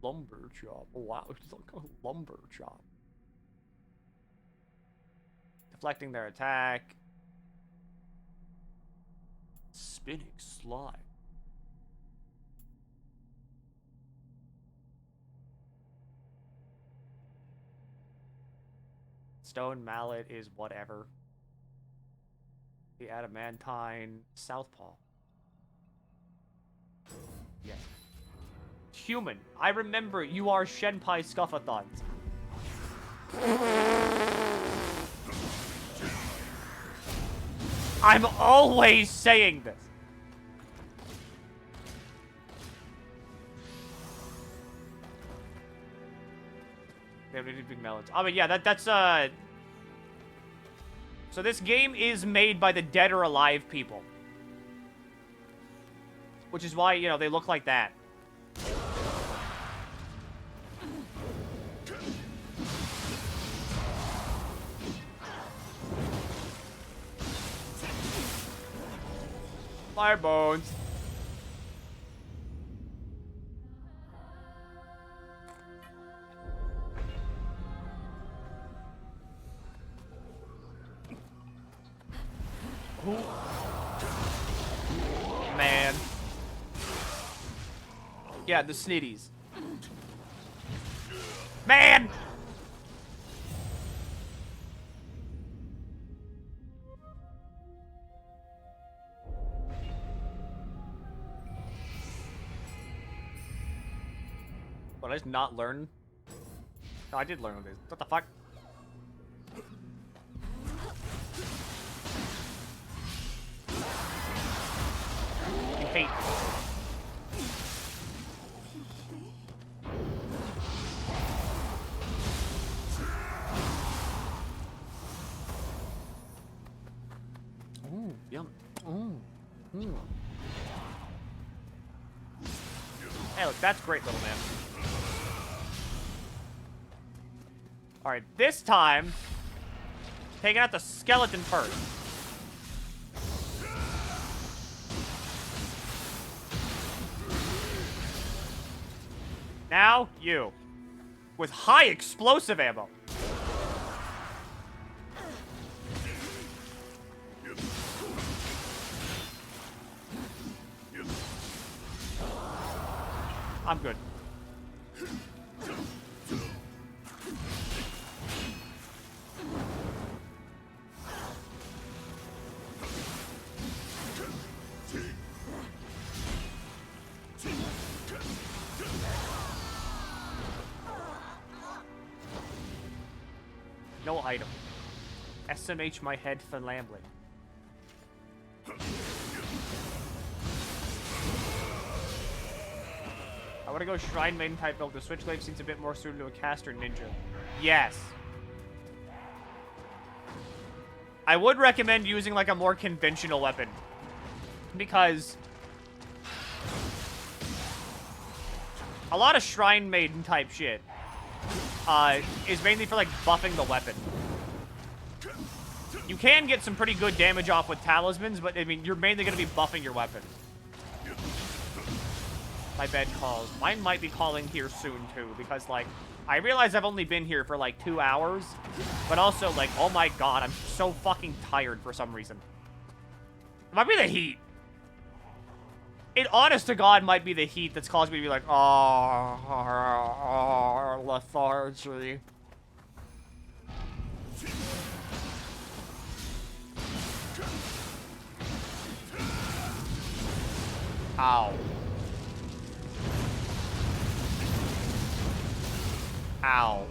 Lumber chop. Oh, wow. It's like a lumber chop. Deflecting their attack. Spinning slide. Stone mallet is whatever. The adamantine southpaw. Yes. Human, I remember you are Shenpai Scuffathon. I'm always saying this. They need big melons. I mean, yeah, that's So this game is made by the Dead or Alive people. Which is why, you know, they look like that. Fire bones. Man. Yeah, the snitties. Man! What, I just not learn? No, I did learn this. What the fuck? You hate. Ooh, yum. Ooh. Ooh. Hey, look, that's great, little man. Alright, this time, taking out the skeleton first. Now, you. With high explosive ammo. I'm good. No item. SMH my head for Lamblet. I want to go Shrine Maiden type build. The Switchblade seems a bit more suited to a caster ninja. Yes. I would recommend using like a more conventional weapon. Because a lot of Shrine Maiden type shit is mainly for like buffing the weapon. You can get some pretty good damage off with talismans, but I mean, you're mainly going to be buffing your weapon. My bed calls. Mine might be calling here soon, too, because, like, I realize I've only been here for, like, 2 hours, but also, like, oh my god, I'm so fucking tired for some reason. It might be the heat. It, honest to god, might be the heat that's causing me to be like, oh, lethargy. Ow. Ow.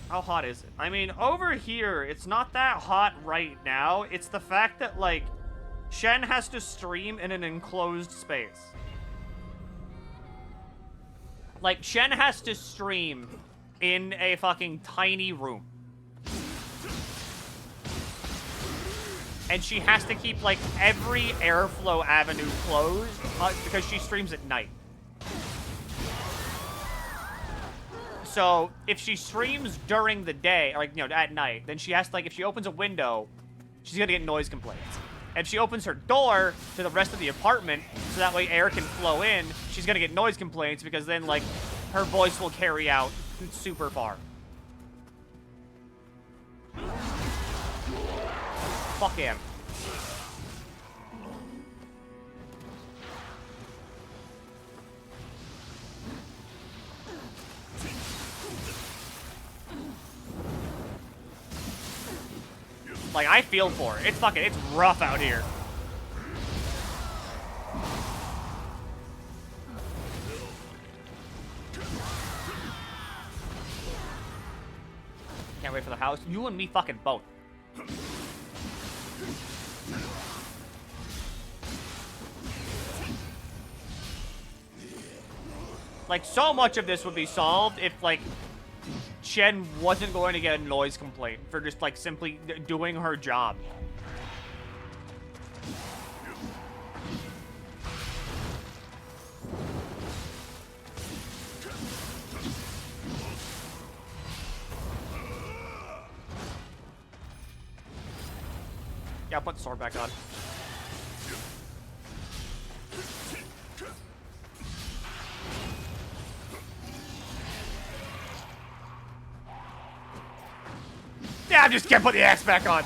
How hot is it? I mean, over here, it's not that hot right now. It's the fact that, like, Shen has to stream in an enclosed space. Like, Shen has to stream in a fucking tiny room. And she has to keep, like, every airflow avenue closed because she streams at night. So, if she streams during the day, or, like, you know, at night, then she has to, like, if she opens a window, she's gonna get noise complaints. And if she opens her door to the rest of the apartment, so that way air can flow in, she's gonna get noise complaints because then, like, her voice will carry out super far. Fuck him. Like, I feel for it. It's fucking, it's rough out here. Can't wait for the house. You and me fucking both. Like, so much of this would be solved if, like, Shen wasn't going to get a noise complaint for just, like, simply doing her job. Yeah, put the sword back on. Yeah, I just can't put the axe back on.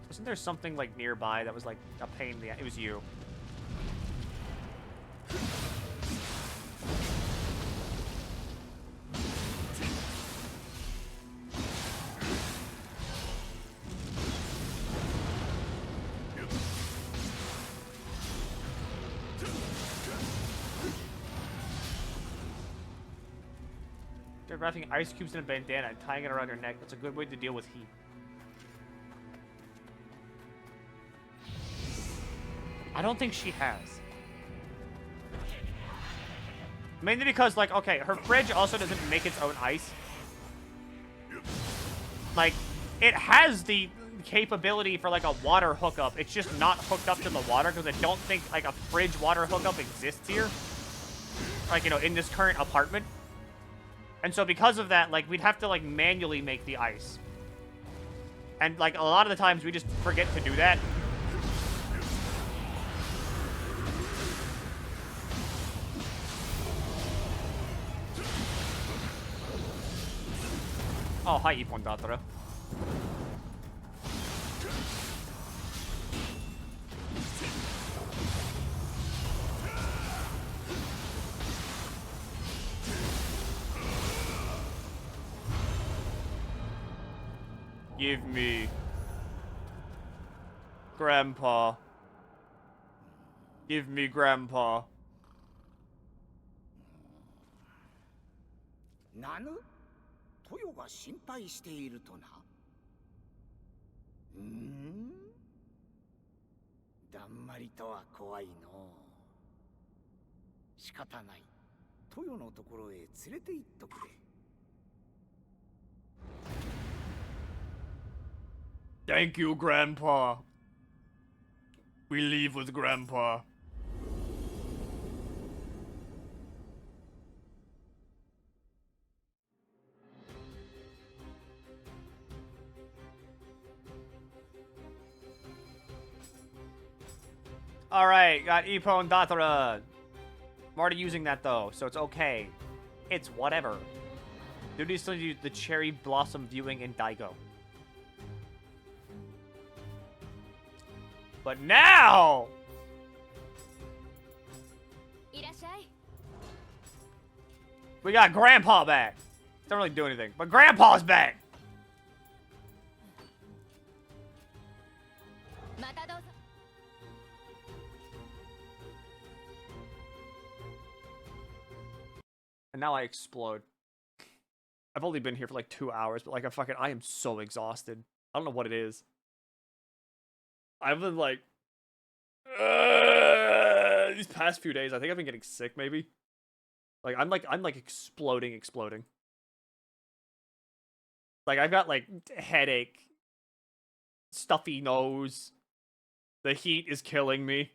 Wasn't there something, like, nearby that was, like, a pain in the ass? It was you. They're wrapping ice cubes in a bandana and tying it around your neck. That's a good way to deal with heat. I don't think she has. Mainly because, like, okay, her fridge also doesn't make its own ice. Like, it has the capability for, like, a water hookup. It's just not hooked up to the water because I don't think, like, a fridge water hookup exists here. Like, you know, in this current apartment. And so because of that, like, we'd have to, like, manually make the ice. And, like, a lot of the times we just forget to do that. Oh, hi, Ippondatore. Give me... Grandpa. Give me Grandpa. なぬ豊が心配しているとな。だんまりとは怖いの。仕方ない。豊のところへ連れて行っとくれ。Thank you, Grandpa. We leave with Grandpa. Alright, got Ippondatore. I'm already using that though, so it's okay. It's whatever. Duty still use the cherry blossom viewing in Daigo. But now! We got Grandpa back. Don't really do anything, but Grandpa's back! And now I explode. I've only been here for like 2 hours, but like I am so exhausted. I don't know what it is. I've been like, these past few days, I think I've been getting sick maybe. Like I'm like exploding. Like I've got like headache, stuffy nose. The heat is killing me.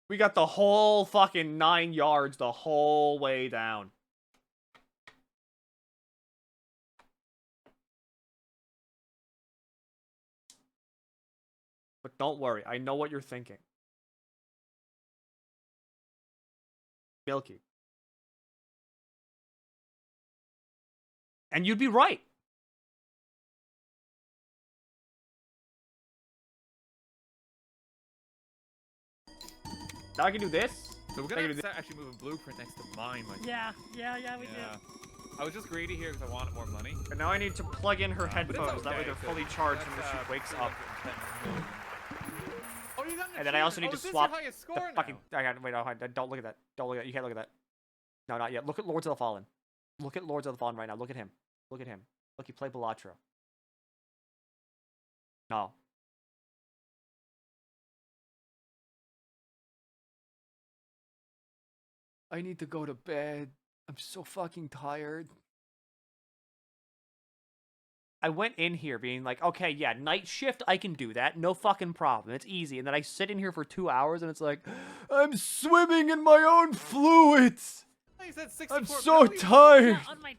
We got the whole fucking 9 yards the whole way down. But don't worry, I know what you're thinking. Milky. And you'd be right. Now I can do this. So we're gonna have to start actually moving blueprint next to mine. Like, Yeah, we do. I was just greedy here because I wanted more money. And now I need to plug in her headphones. That way they're fully charged when she wakes up. Oh, you got an And then I also need to swap your highest the score fucking. now. I got wait. No, don't look at that. Don't look at that. You can't look at that. No, not yet. Look at Lords of the Fallen. Look at Lords of the Fallen right now. Look at him. Look at him. Look, he played Balatro. Oh. I need to go to bed. I'm so fucking tired. I went in here being like, okay, yeah, night shift, I can do that. No fucking problem. It's easy. And then I sit in here for 2 hours and it's like, I'm swimming in my own fluids. He said 64 I'm so million. tired. Yeah, on my